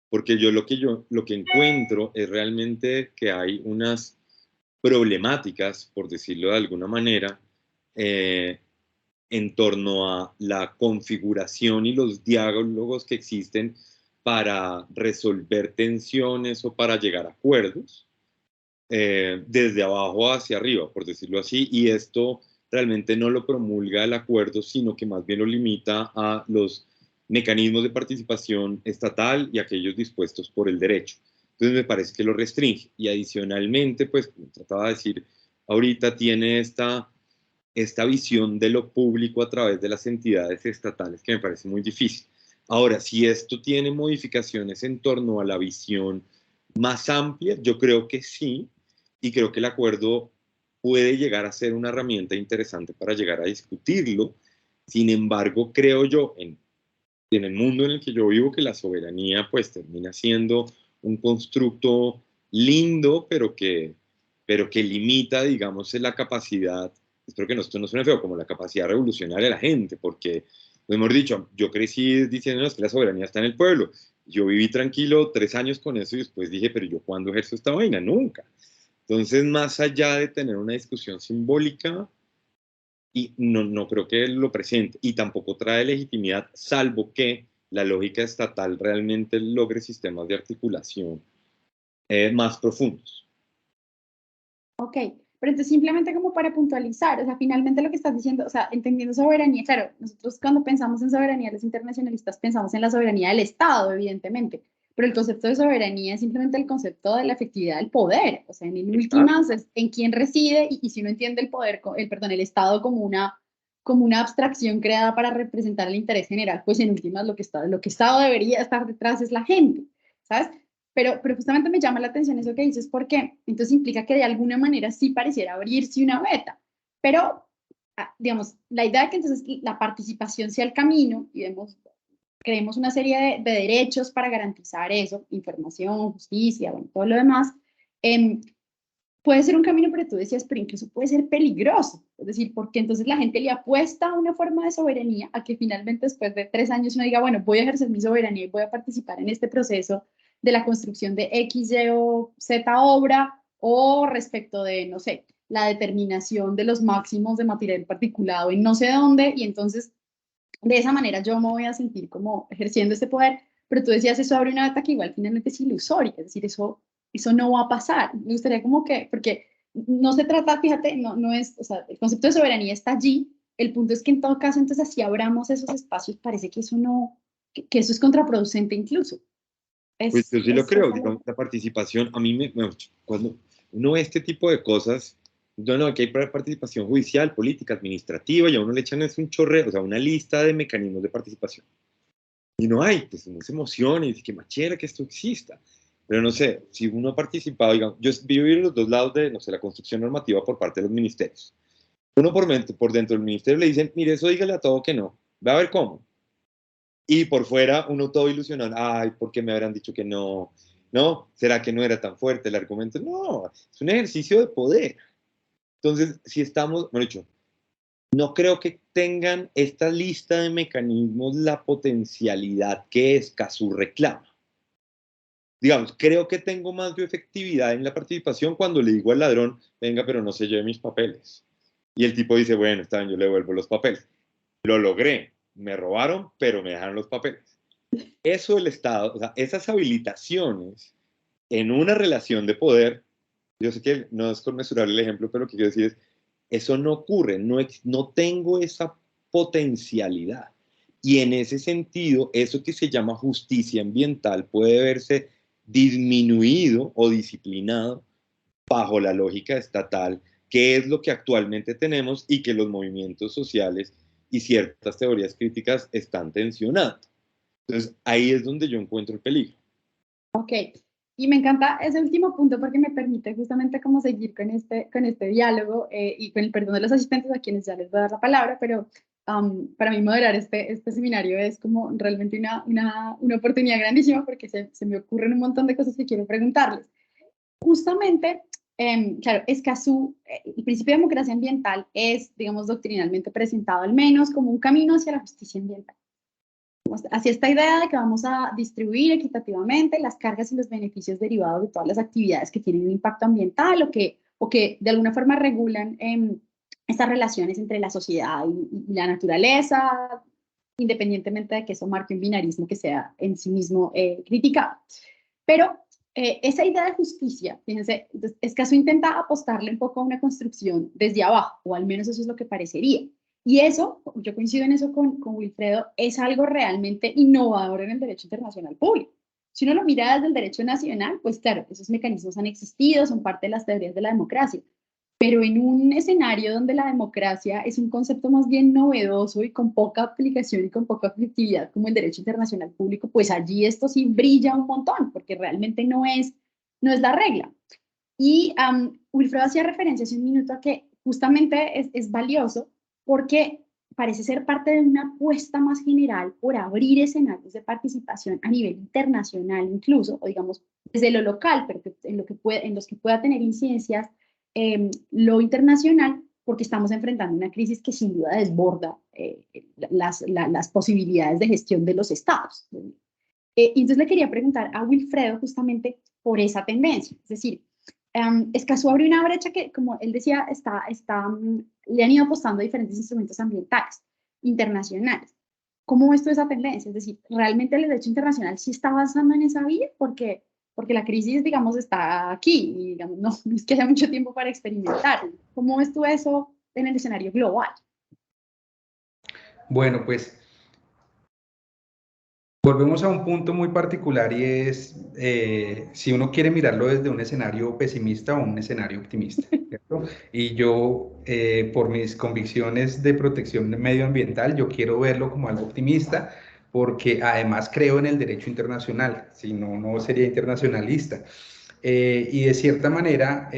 porque lo que encuentro es realmente que hay unas problemáticas, por decirlo de alguna manera, eh, en torno a la configuración y los diálogos que existen para resolver tensiones o para llegar a acuerdos, desde abajo hacia arriba, por decirlo así, y esto realmente no lo promulga el acuerdo, sino que más bien lo limita a los mecanismos de participación estatal y aquellos dispuestos por el derecho. Entonces me parece que lo restringe y adicionalmente, pues, como trataba de decir ahorita, tiene esta visión de lo público a través de las entidades estatales que me parece muy difícil. Ahora, si esto tiene modificaciones en torno a la visión más amplia, yo creo que sí, y creo que el acuerdo puede llegar a ser una herramienta interesante para llegar a discutirlo, Sin embargo, creo yo, en el mundo en el que yo vivo, que la soberanía pues termina siendo un constructo lindo, pero que limita, digamos, la capacidad, espero que esto no suene feo, como la capacidad revolucionaria de la gente, porque, hemos dicho, yo crecí diciéndonos que la soberanía está en el pueblo. Yo viví tranquilo 3 años con eso y después dije, pero ¿yo cuándo ejerzo esta vaina? Nunca. Entonces, más allá de tener una discusión simbólica, y no creo que lo presente, y tampoco trae legitimidad, salvo que la lógica estatal realmente logre sistemas de articulación más profundos. Ok, pero entonces simplemente como para puntualizar, o sea, finalmente lo que estás diciendo, o sea, entendiendo soberanía, claro, nosotros cuando pensamos en soberanía, los internacionalistas pensamos en la soberanía del Estado, evidentemente, pero el concepto de soberanía es simplemente el concepto de la efectividad del poder, o sea, en últimas es en quién reside y si uno entiende el poder, el Estado como una abstracción creada para representar el interés general, pues en últimas lo que Estado debería estar detrás es la gente, ¿sabes? Pero justamente me llama la atención eso que dices, porque entonces implica que de alguna manera sí pareciera abrirse una beta, pero digamos, la idea de que entonces la participación sea el camino y creemos una serie de derechos para garantizar eso, información, justicia, bueno, todo lo demás, puede ser un camino, pero tú decías, pero incluso puede ser peligroso, es decir, porque entonces la gente le apuesta a una forma de soberanía a que finalmente después de 3 años uno diga, bueno, voy a ejercer mi soberanía y voy a participar en este proceso de la construcción de X, Y o Z obra o respecto de, no sé, la determinación de los máximos de material particulado en no sé dónde y entonces de esa manera yo me voy a sentir como ejerciendo este poder, pero tú decías eso abre una beta que igual finalmente es ilusoria, es decir, eso no va a pasar. Me gustaría como que, porque no se trata, fíjate, no es, o sea, el concepto de soberanía está allí, el punto es que en todo caso, entonces así abramos esos espacios, parece que eso no, que eso es contraproducente incluso. Pues yo sí lo creo, Esa digamos, la participación, a mí cuando uno ve este tipo de cosas, no, aquí hay participación judicial, política, administrativa, y a uno le echan es un chorreo, o sea, una lista de mecanismos de participación. Y no hay, pues uno se emociona y dice que machera que esto exista. Pero no sé, si uno ha participado, digamos, yo vivo en los dos lados de, no sé, la construcción normativa por parte de los ministerios. Uno por dentro del ministerio le dicen, mire, eso dígale a todo que no, va a ver cómo. Y por fuera, uno todo ilusionado, ay, ¿por qué me habrán dicho que no? ¿No? ¿Será que no era tan fuerte el argumento? No, es un ejercicio de poder. Entonces, si estamos, bueno, dicho, no creo que tengan esta lista de mecanismos la potencialidad que Escazú reclama. Digamos, creo que tengo más de efectividad en la participación cuando le digo al ladrón, venga, pero no se lleve mis papeles. Y el tipo dice, bueno, está bien, yo le devuelvo los papeles. Lo logré, me robaron, pero me dejaron los papeles. Eso el Estado, o sea, esas habilitaciones en una relación de poder, yo sé que no es conmensurable el ejemplo, pero lo que quiero decir es, eso no ocurre, no tengo esa potencialidad. Y en ese sentido, eso que se llama justicia ambiental puede verse disminuido o disciplinado bajo la lógica estatal, que es lo que actualmente tenemos y que los movimientos sociales y ciertas teorías críticas están tensionando. Entonces, ahí es donde yo encuentro el peligro. Ok, y me encanta ese último punto porque me permite justamente como seguir con este diálogo y con el perdón de los asistentes a quienes ya les voy a dar la palabra, pero para mí moderar este seminario es como realmente una oportunidad grandísima porque se me ocurren un montón de cosas que quiero preguntarles. Justamente, claro, Escazú, el principio de democracia ambiental es, digamos, doctrinalmente presentado al menos como un camino hacia la justicia ambiental hacia esta idea de que vamos a distribuir equitativamente las cargas y los beneficios derivados de todas las actividades que tienen un impacto ambiental o que de alguna forma regulan estas relaciones entre la sociedad y la naturaleza, independientemente de que eso marque un binarismo que sea en sí mismo criticado. Pero esa idea de justicia, fíjense, Escazú intenta apostarle un poco a una construcción desde abajo, o al menos eso es lo que parecería. Y eso, yo coincido en eso con Wilfredo, es algo realmente innovador en el derecho internacional público. Si uno lo mira desde el derecho nacional, pues claro, esos mecanismos han existido, son parte de las teorías de la democracia. Pero en un escenario donde la democracia es un concepto más bien novedoso y con poca aplicación y con poca efectividad como el derecho internacional público, pues allí esto sí brilla un montón, porque realmente no es la regla. Y Wilfredo hacía referencia hace un minuto a que justamente es valioso porque parece ser parte de una apuesta más general por abrir escenarios de participación a nivel internacional incluso, o digamos desde lo local, pero en los que pueda tener incidencias lo internacional, porque estamos enfrentando una crisis que sin duda desborda las posibilidades de gestión de los estados. Y entonces le quería preguntar a Wilfredo justamente por esa tendencia, es decir, Escazú abrió una brecha que, como él decía, le han ido apostando a diferentes instrumentos ambientales internacionales. ¿Cómo ves tú esa tendencia? Es decir, ¿realmente el derecho internacional sí está avanzando en esa vía? Porque la crisis, digamos, está aquí y digamos, no es que haya mucho tiempo para experimentar. ¿Cómo ves tú eso en el escenario global? Bueno, pues volvemos a un punto muy particular y es si uno quiere mirarlo desde un escenario pesimista o un escenario optimista, ¿cierto? Y yo, por mis convicciones de protección medioambiental, yo quiero verlo como algo optimista porque además creo en el derecho internacional, si no, no sería internacionalista. Y de cierta manera,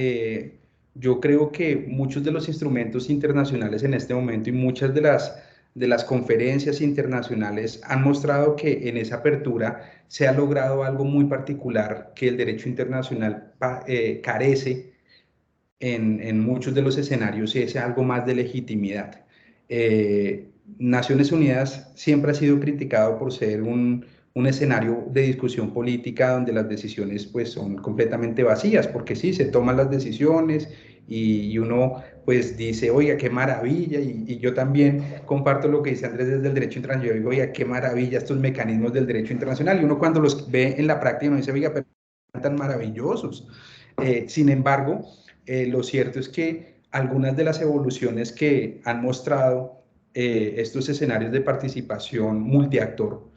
yo creo que muchos de los instrumentos internacionales en este momento y muchas de las conferencias internacionales han mostrado que en esa apertura se ha logrado algo muy particular que el derecho internacional carece en muchos de los escenarios y es algo más de legitimidad. Naciones Unidas siempre ha sido criticado por ser un escenario de discusión política donde las decisiones pues son completamente vacías, porque sí, se toman las decisiones y uno pues dice, oiga, qué maravilla, y yo también comparto lo que dice Andrés desde el derecho internacional, yo digo, oiga, qué maravilla estos mecanismos del derecho internacional, y uno cuando los ve en la práctica uno dice, oiga, pero tan maravillosos. Sin embargo, lo cierto es que algunas de las evoluciones que han mostrado estos escenarios de participación multiactor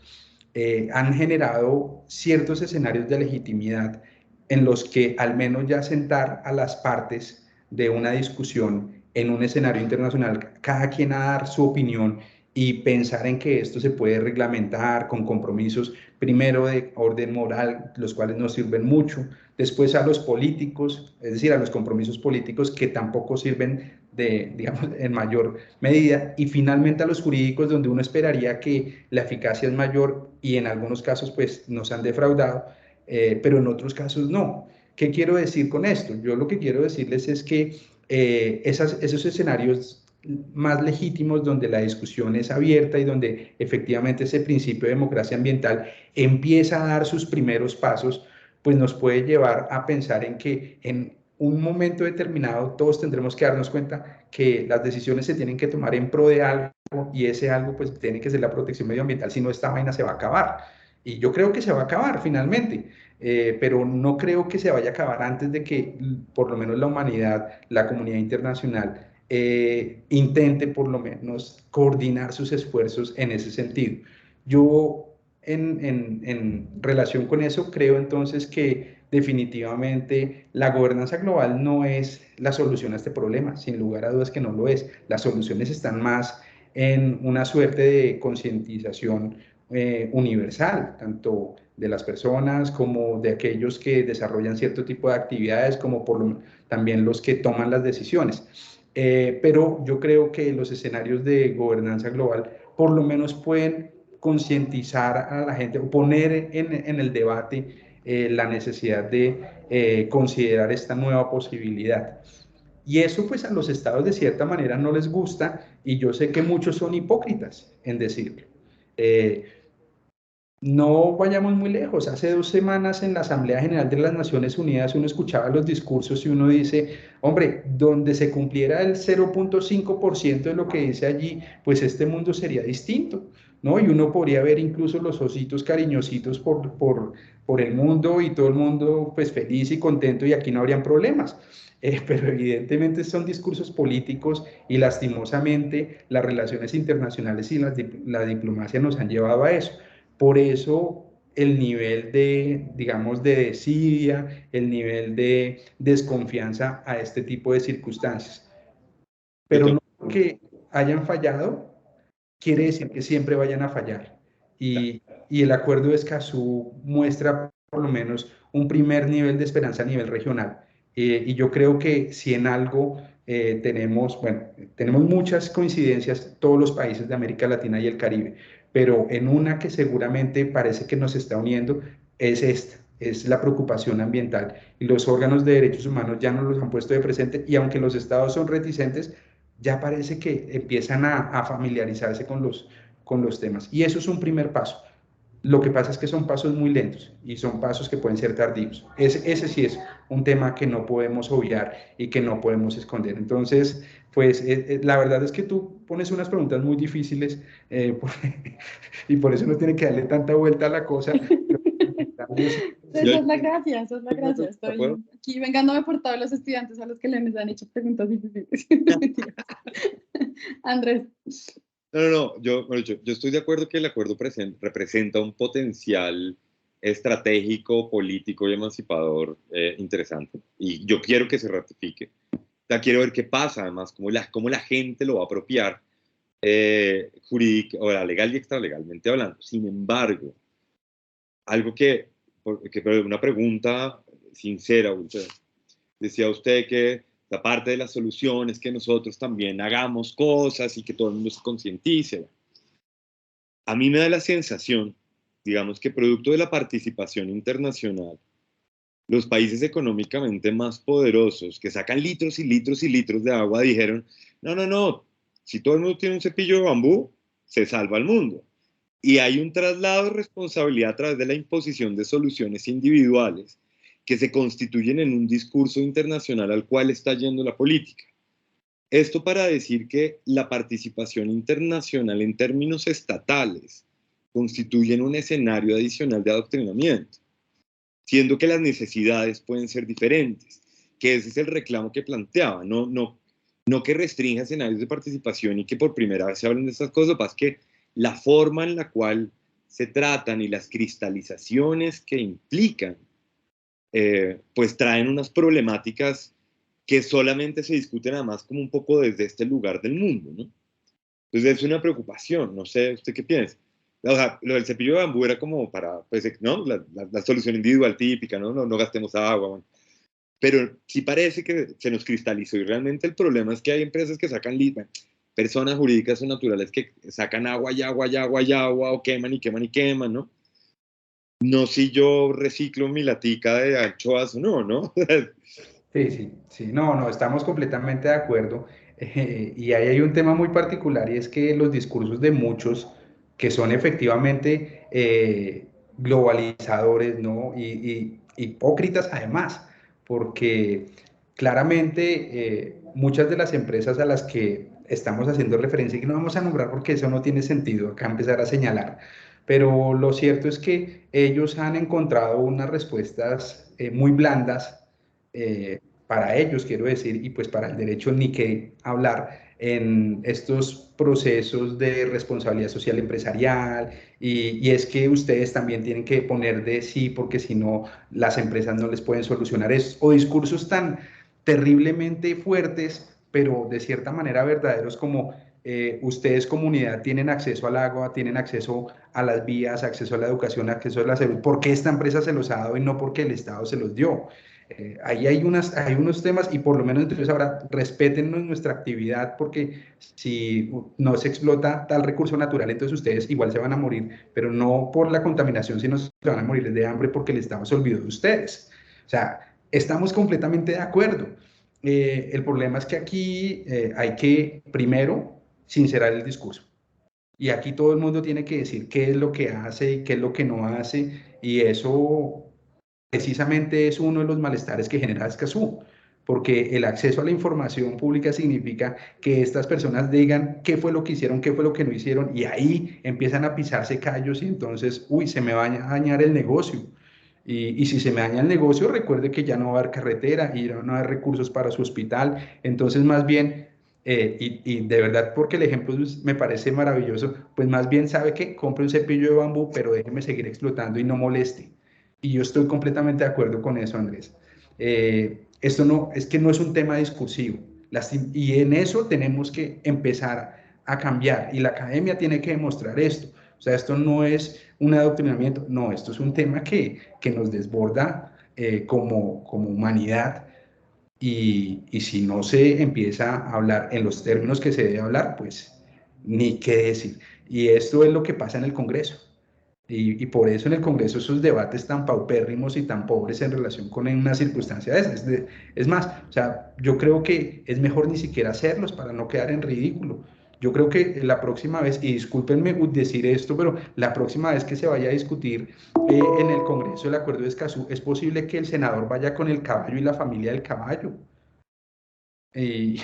han generado ciertos escenarios de legitimidad en los que al menos ya sentar a las partes de una discusión en un escenario internacional, cada quien a dar su opinión y pensar en que esto se puede reglamentar con compromisos, primero de orden moral, los cuales no sirven mucho, después a los políticos, es decir, a los compromisos políticos que tampoco sirven digamos, en mayor medida, y finalmente a los jurídicos, donde uno esperaría que la eficacia es mayor y en algunos casos pues nos han defraudado, pero en otros casos no. ¿Qué quiero decir con esto? Yo lo que quiero decirles es que esos escenarios más legítimos donde la discusión es abierta y donde efectivamente ese principio de democracia ambiental empieza a dar sus primeros pasos, pues nos puede llevar a pensar en que en un momento determinado todos tendremos que darnos cuenta que las decisiones se tienen que tomar en pro de algo y ese algo pues tiene que ser la protección medioambiental, si no esta vaina se va a acabar. Y yo creo que se va a acabar finalmente, pero no creo que se vaya a acabar antes de que por lo menos la humanidad, la comunidad internacional, intente por lo menos coordinar sus esfuerzos en ese sentido. Yo en relación con eso creo entonces que definitivamente la gobernanza global no es la solución a este problema, sin lugar a dudas que no lo es. Las soluciones están más en una suerte de concientización universal, tanto de las personas como de aquellos que desarrollan cierto tipo de actividades, como también los que toman las decisiones. Pero yo creo que los escenarios de gobernanza global por lo menos pueden concientizar a la gente o poner en el debate la necesidad de considerar esta nueva posibilidad. Y eso pues a los estados de cierta manera no les gusta y yo sé que muchos son hipócritas en decirlo. No vayamos muy lejos. Hace 2 semanas en la Asamblea General de las Naciones Unidas uno escuchaba los discursos y uno dice, hombre, donde se cumpliera el 0.5% de lo que dice allí, pues este mundo sería distinto, ¿no? Y uno podría ver incluso los ositos cariñositos por el mundo y todo el mundo pues feliz y contento y aquí no habrían problemas. Pero evidentemente son discursos políticos y lastimosamente las relaciones internacionales y la diplomacia nos han llevado a eso. Por eso el nivel de, digamos, de desidia, el nivel de desconfianza a este tipo de circunstancias. Pero no porque hayan fallado, quiere decir que siempre vayan a fallar. Y el acuerdo de Escazú muestra por lo menos un primer nivel de esperanza a nivel regional. Y yo creo que si en algo tenemos muchas coincidencias todos los países de América Latina y el Caribe, pero en una que seguramente parece que nos está uniendo es esta, es la preocupación ambiental. Y los órganos de derechos humanos ya nos los han puesto de presente, y aunque los estados son reticentes, ya parece que empiezan a familiarizarse con los temas. Y eso es un primer paso. Lo que pasa es que son pasos muy lentos y son pasos que pueden ser tardíos. Ese sí es un tema que no podemos obviar y que no podemos esconder. Entonces, pues la verdad es que tú pones unas preguntas muy difíciles y por eso no tiene que darle tanta vuelta a la cosa. Esa es la gracia, esa es la gracia. ¿De acuerdo? Estoy aquí vengándome por todos los estudiantes a los que les han hecho preguntas difíciles. Andrés. No, yo estoy de acuerdo que el acuerdo representa un potencial estratégico, político y emancipador interesante. Y yo quiero que se ratifique. Ya quiero ver qué pasa, además, cómo la gente lo va a apropiar jurídica, o legal y extralegalmente hablando. Sin embargo, algo pero una pregunta sincera, usted, decía usted que la parte de la solución es que nosotros también hagamos cosas y que todo el mundo se concientice. A mí me da la sensación, digamos, que producto de la participación internacional, los países económicamente más poderosos, que sacan litros y litros y litros de agua, dijeron, no, si todo el mundo tiene un cepillo de bambú, se salva el mundo. Y hay un traslado de responsabilidad a través de la imposición de soluciones individuales que se constituyen en un discurso internacional al cual está yendo la política. Esto para decir que la participación internacional en términos estatales constituye un escenario adicional de adoctrinamiento, siendo que las necesidades pueden ser diferentes, que ese es el reclamo que planteaba, no que restrinja escenarios de participación y que por primera vez se hablen de estas cosas, más que la forma en la cual se tratan y las cristalizaciones que implican, pues traen unas problemáticas que solamente se discuten además como un poco desde este lugar del mundo, ¿no? Entonces es una preocupación, no sé, ¿usted qué piensa? O sea, lo del cepillo de bambú era como para, pues, ¿no? La solución individual típica, ¿no? No gastemos agua, bueno. Pero sí parece que se nos cristalizó y realmente el problema es que hay empresas que sacan personas jurídicas o naturales que sacan agua y agua y agua y agua, o queman y queman y queman, ¿no? No si yo reciclo mi latica de anchoas o no, ¿no? Sí, no, estamos completamente de acuerdo. Y ahí hay un tema muy particular, y es que los discursos de muchos que son efectivamente globalizadores, ¿no? Y hipócritas además, porque claramente muchas de las empresas a las que estamos haciendo referencia, y que no vamos a nombrar porque eso no tiene sentido acá empezar a señalar, pero lo cierto es que ellos han encontrado unas respuestas muy blandas, para ellos, quiero decir, y pues para el derecho ni que hablar, en estos procesos de responsabilidad social empresarial, y es que ustedes también tienen que poner de sí, porque si no, las empresas no les pueden solucionar eso, o discursos tan terriblemente fuertes, pero de cierta manera verdaderos, como ustedes comunidad tienen acceso al agua, tienen acceso a las vías, acceso a la educación, acceso a la salud, ¿por qué esta empresa se los ha dado y no porque el Estado se los dio? Ahí hay unos temas, y por lo menos entonces ahora respétennos nuestra actividad, porque si no se explota tal recurso natural, entonces ustedes igual se van a morir, pero no por la contaminación, sino se van a morir de hambre porque el Estado se olvidó de ustedes. O sea, estamos completamente de acuerdo. El problema es que aquí hay que primero sincerar el discurso. Y aquí todo el mundo tiene que decir qué es lo que hace y qué es lo que no hace, y eso precisamente es uno de los malestares que genera Escazú, porque el acceso a la información pública significa que estas personas digan qué fue lo que hicieron, qué fue lo que no hicieron, y ahí empiezan a pisarse callos, y entonces, uy, se me va a dañar el negocio. Y si se me daña el negocio, recuerde que ya no va a haber carretera y no va a haber recursos para su hospital. Entonces, más bien, y de verdad, porque el ejemplo me parece maravilloso, pues más bien sabe que compre un cepillo de bambú, pero déjeme seguir explotando y no moleste. Y yo estoy completamente de acuerdo con eso, Andrés. Esto no, es que no es un tema discursivo. Y en eso tenemos que empezar a cambiar. Y la academia tiene que demostrar esto. O sea, esto no es un adoctrinamiento, no, esto es un tema que nos desborda como humanidad. y si no se empieza a hablar en los términos que se debe hablar, pues ni qué decir. Y esto es lo que pasa en el Congreso. Y por eso en el Congreso esos debates tan paupérrimos y tan pobres en relación con una circunstancia de esas. Es más, o sea, yo creo que es mejor ni siquiera hacerlos para no quedar en ridículo. Yo creo que la próxima vez, y discúlpenme decir esto, pero la próxima vez que se vaya a discutir en el Congreso el acuerdo de Escazú, es posible que el senador vaya con el caballo y la familia del caballo. Y,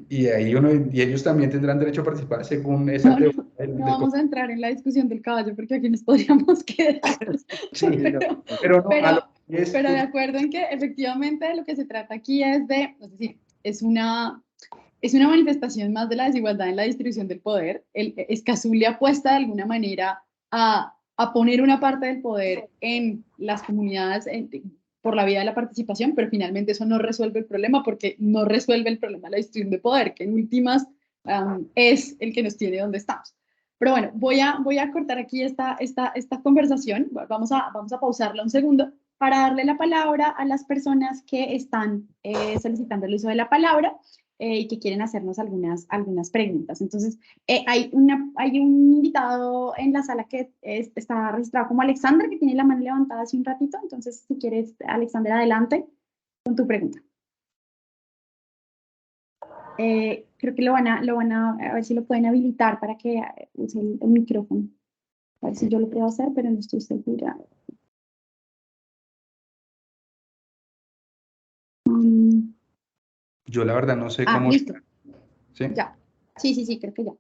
y, ahí y ellos también tendrán derecho a participar según esa No, teoría no vamos a entrar en la discusión del caballo porque aquí nos podríamos quedar. Sí, Pero, no, a lo que pero de acuerdo en que efectivamente lo que se trata aquí es decir, es una manifestación más de la desigualdad en la distribución del poder. Escazú le apuesta de alguna manera a poner una parte del poder en las comunidades por la vía de la participación, pero finalmente eso no resuelve el problema porque no resuelve el problema de la distribución de poder, que en últimas es el que nos tiene donde estamos. Pero bueno, voy a cortar aquí esta conversación. Vamos a pausarla un segundo para darle la palabra a las personas que están solicitando el uso de la palabra y que quieren hacernos algunas preguntas. Entonces, hay un invitado en la sala que está registrado como Alexander, que tiene la mano levantada hace un ratito. Entonces, si quieres, Alexander, adelante con tu pregunta. Creo que a ver si lo pueden habilitar para que use el micrófono. A ver si yo lo puedo hacer, pero no estoy segura. yo la verdad no sé cómo... Listo. ¿Sí? Ya. Sí, creo que ya.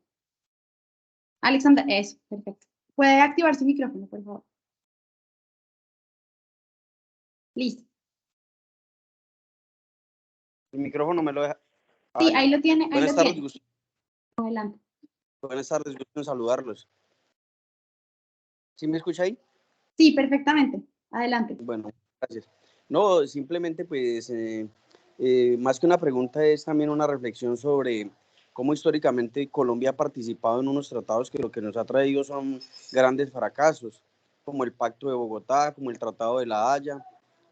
Alexander, eso, perfecto. ¿Puede activar su micrófono, por favor? Listo. El micrófono me lo deja. Sí, ahí lo tiene, Buenas tardes, gusto. Adelante. Buenas tardes, gusto en saludarlos. ¿Sí me escucha ahí? Sí, perfectamente. Adelante. Bueno, gracias. No, simplemente pues, más que una pregunta es también una reflexión sobre cómo históricamente Colombia ha participado en unos tratados que lo que nos ha traído son grandes fracasos, como el Pacto de Bogotá, como el Tratado de la Haya,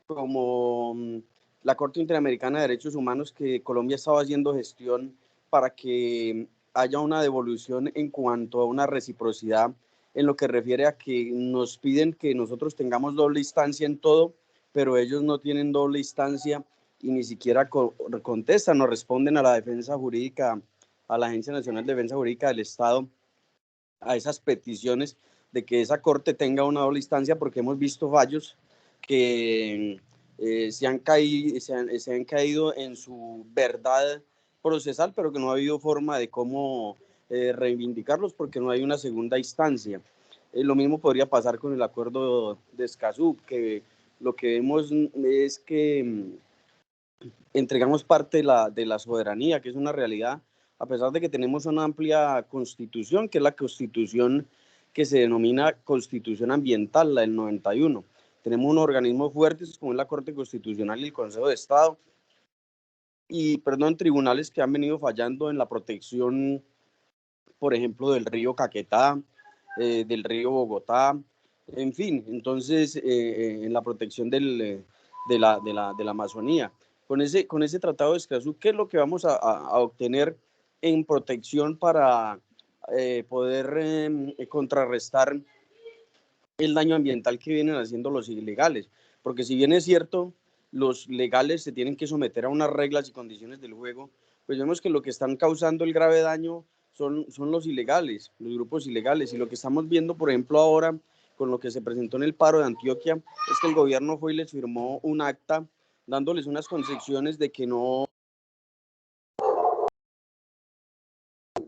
como la Corte Interamericana de Derechos Humanos, que Colombia estaba haciendo gestión para que haya una devolución en cuanto a una reciprocidad en lo que refiere a que nos piden que nosotros tengamos doble instancia en todo, pero ellos no tienen doble instancia y ni siquiera contestan o responden a la defensa jurídica, a la Agencia Nacional de Defensa Jurídica del Estado, a esas peticiones de que esa corte tenga una doble instancia, porque hemos visto fallos que se han caído en su verdad procesal, pero que no ha habido forma de cómo reivindicarlos porque no hay una segunda instancia. Lo mismo podría pasar con el acuerdo de Escazú, que lo que vemos es que entregamos parte de la soberanía, que es una realidad, a pesar de que tenemos una amplia constitución, que es la constitución que se denomina Constitución Ambiental, la del 91. Tenemos unos organismos fuertes como es la Corte Constitucional y el Consejo de Estado, y tribunales que han venido fallando en la protección, por ejemplo, del río Caquetá, del río Bogotá, en fin, entonces en la protección de la Amazonía. Con ese tratado de Escazú, ¿qué es lo que vamos a obtener en protección para poder contrarrestar el daño ambiental que vienen haciendo los ilegales? Porque si bien es cierto, los legales se tienen que someter a unas reglas y condiciones del juego, pues vemos que lo que están causando el grave daño son los ilegales, los grupos ilegales. Y lo que estamos viendo, por ejemplo, ahora con lo que se presentó en el paro de Antioquia, es que el gobierno fue y les firmó un acta dándoles unas concesiones de que no,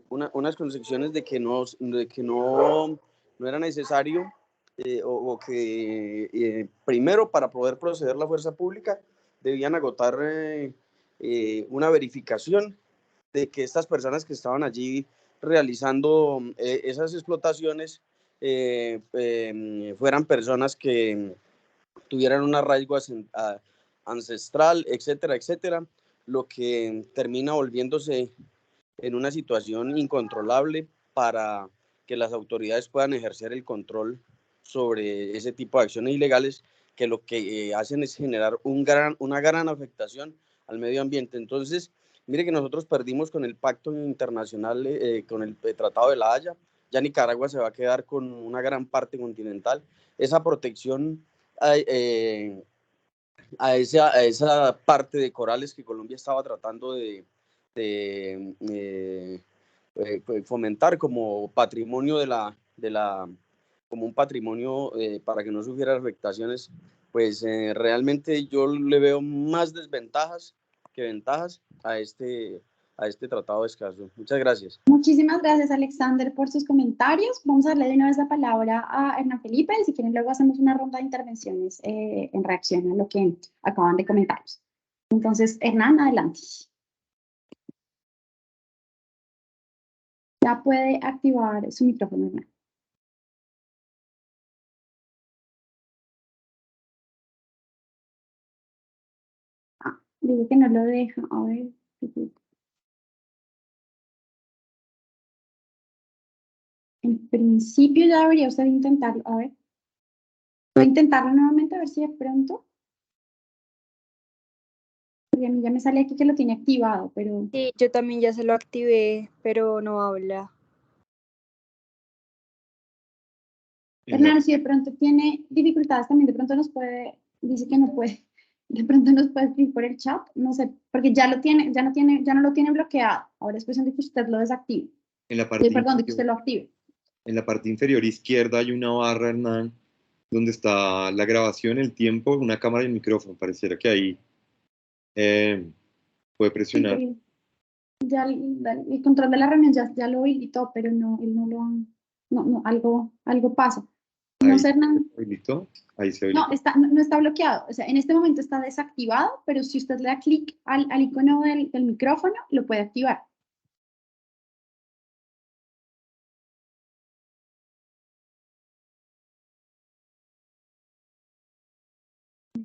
unas concesiones de que no era necesario o que primero para poder proceder la fuerza pública debían agotar una verificación de que estas personas que estaban allí realizando esas explotaciones fueran personas que tuvieran un arraigo ancestral, etcétera, etcétera, lo que termina volviéndose en una situación incontrolable para que las autoridades puedan ejercer el control sobre ese tipo de acciones ilegales que lo que hacen es generar una gran afectación al medio ambiente. Entonces, mire que nosotros perdimos con el pacto internacional, con el Tratado de la Haya. Ya Nicaragua se va a quedar con una gran parte continental. Esa protección a esa parte de corales que Colombia estaba tratando de fomentar como patrimonio como un patrimonio para que no sufriera afectaciones, pues realmente yo le veo más desventajas que ventajas a este Tratado de Escazú. Muchas gracias. Muchísimas gracias, Alexander, por sus comentarios. Vamos a darle de una vez la palabra a Hernán Felipe, y si quieren luego hacemos una ronda de intervenciones en reacción a lo que acaban de comentarnos. Entonces, Hernán, adelante. Ya puede activar su micrófono, Hernán. Digo que no lo deja. A ver. En principio ya debería usted intentarlo. A ver. Voy a intentarlo nuevamente a ver si de pronto. Porque a mí ya me sale aquí que lo tiene activado, pero. Sí, yo también ya se lo activé, pero no habla. Hernán, si de pronto tiene dificultades, también de pronto nos puede, dice que no puede, de pronto nos puede escribir por el chat, no sé, porque ya no lo tiene bloqueado. Ahora es cuestión de que usted lo desactive. En la parte Perdón, de que usted lo active. En la parte inferior izquierda hay una barra, Hernán, donde está la grabación, el tiempo, una cámara y el micrófono. Pareciera que ahí puede presionar. Sí, ya el control de la reunión ya lo habilitó, pero no, él no lo no, algo pasa. No Ahí sé, Hernán. ¿Habilitó? Ahí se habilitó. No está bloqueado. O sea, en este momento está desactivado, pero si usted le da clic al icono del micrófono, lo puede activar.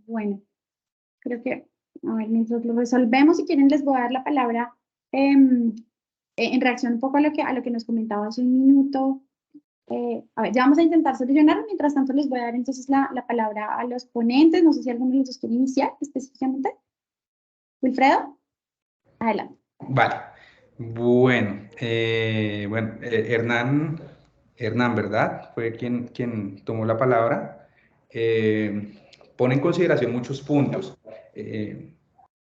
Bueno, creo que, a ver, mientras lo resolvemos, si quieren les voy a dar la palabra en reacción un poco a lo que nos comentaba hace un minuto. A ver, ya vamos a intentar solucionarlo. Mientras tanto, les voy a dar entonces la palabra a los ponentes. No sé si alguno de los dos quiere iniciar específicamente. Wilfredo, adelante. Vale. Bueno, Hernán, ¿verdad? Fue quien tomó la palabra. Pone en consideración muchos puntos.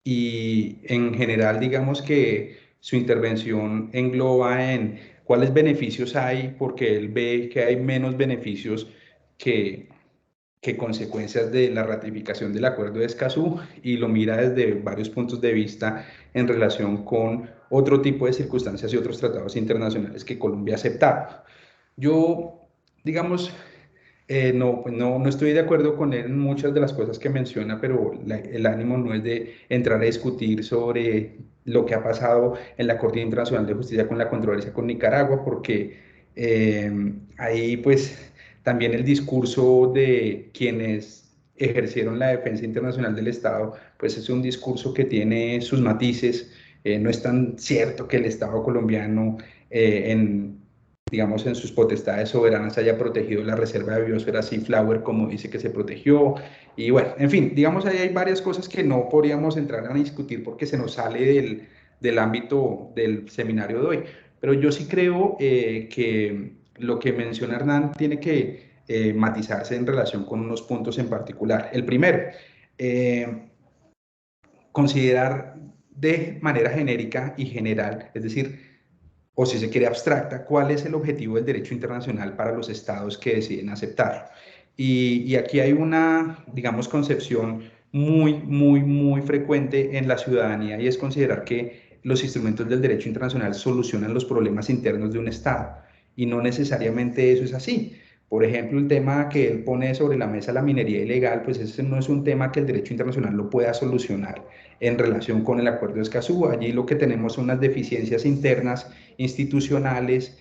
Y en general, digamos que su intervención engloba en cuáles beneficios hay, porque él ve que hay menos beneficios que consecuencias de la ratificación del Acuerdo de Escazú, y lo mira desde varios puntos de vista en relación con otro tipo de circunstancias y otros tratados internacionales que Colombia ha aceptado. Yo, digamos, no estoy de acuerdo con él en muchas de las cosas que menciona, pero el ánimo no es de entrar a discutir sobre lo que ha pasado en la Corte Internacional de Justicia con la controversia con Nicaragua, porque ahí pues también el discurso de quienes ejercieron la defensa internacional del Estado, pues es un discurso que tiene sus matices. No es tan cierto que el Estado colombiano digamos, en sus potestades soberanas haya protegido la reserva de biosfera Seaflower como dice que se protegió. Y bueno, en fin, digamos, ahí hay varias cosas que no podríamos entrar a discutir porque se nos sale del ámbito del seminario de hoy. Pero yo sí creo que lo que menciona Hernán tiene que matizarse en relación con unos puntos en particular. El primero, considerar de manera genérica y general, es decir, o si se quiere abstracta, cuál es el objetivo del derecho internacional para los estados que deciden aceptarlo. Y aquí hay una, digamos, concepción muy frecuente en la ciudadanía, y es considerar que los instrumentos del derecho internacional solucionan los problemas internos de un estado, y no necesariamente eso es así. Por ejemplo, el tema que él pone sobre la mesa, la minería ilegal, pues ese no es un tema que el derecho internacional lo pueda solucionar en relación con el Acuerdo de Escazú. Allí lo que tenemos son unas deficiencias internas, institucionales,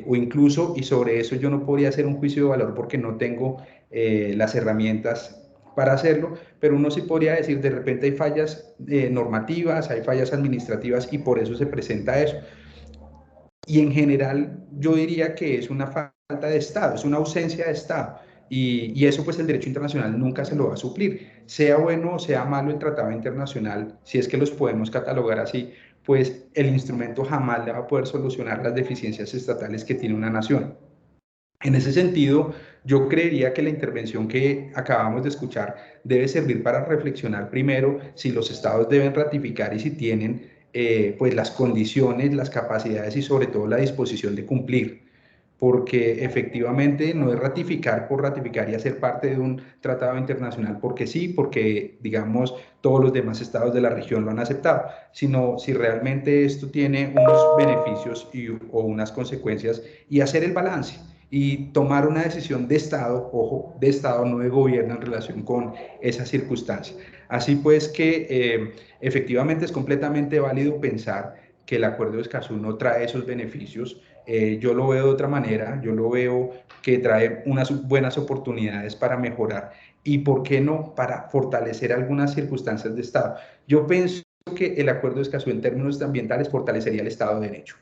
o incluso, y sobre eso yo no podría hacer un juicio de valor porque no tengo las herramientas para hacerlo, pero uno sí podría decir, de repente hay fallas normativas, hay fallas administrativas, y por eso se presenta eso. Y en general yo diría que es una falta de Estado, es una ausencia de Estado. y eso pues el derecho internacional nunca se lo va a suplir. Sea bueno o sea malo el tratado internacional, si es que los podemos catalogar así, pues el instrumento jamás le va a poder solucionar las deficiencias estatales que tiene una nación. En ese sentido, yo creería que la intervención que acabamos de escuchar debe servir para reflexionar primero si los estados deben ratificar y si tienen pues las condiciones, las capacidades y sobre todo la disposición de cumplir, porque efectivamente no es ratificar por ratificar y hacer parte de un tratado internacional porque sí, porque digamos todos los demás estados de la región lo han aceptado, sino si realmente esto tiene unos beneficios o unas consecuencias y hacer el balance y tomar una decisión de Estado, ojo, de Estado, no de gobierno en relación con esa circunstancia. Así pues que efectivamente es completamente válido pensar que el acuerdo de Escazú no trae esos beneficios. Yo lo veo de otra manera, yo lo veo que trae unas buenas oportunidades para mejorar y, ¿por qué no?, para fortalecer algunas circunstancias de Estado. Yo pienso que el acuerdo de Escazú en términos ambientales fortalecería el Estado de Derecho.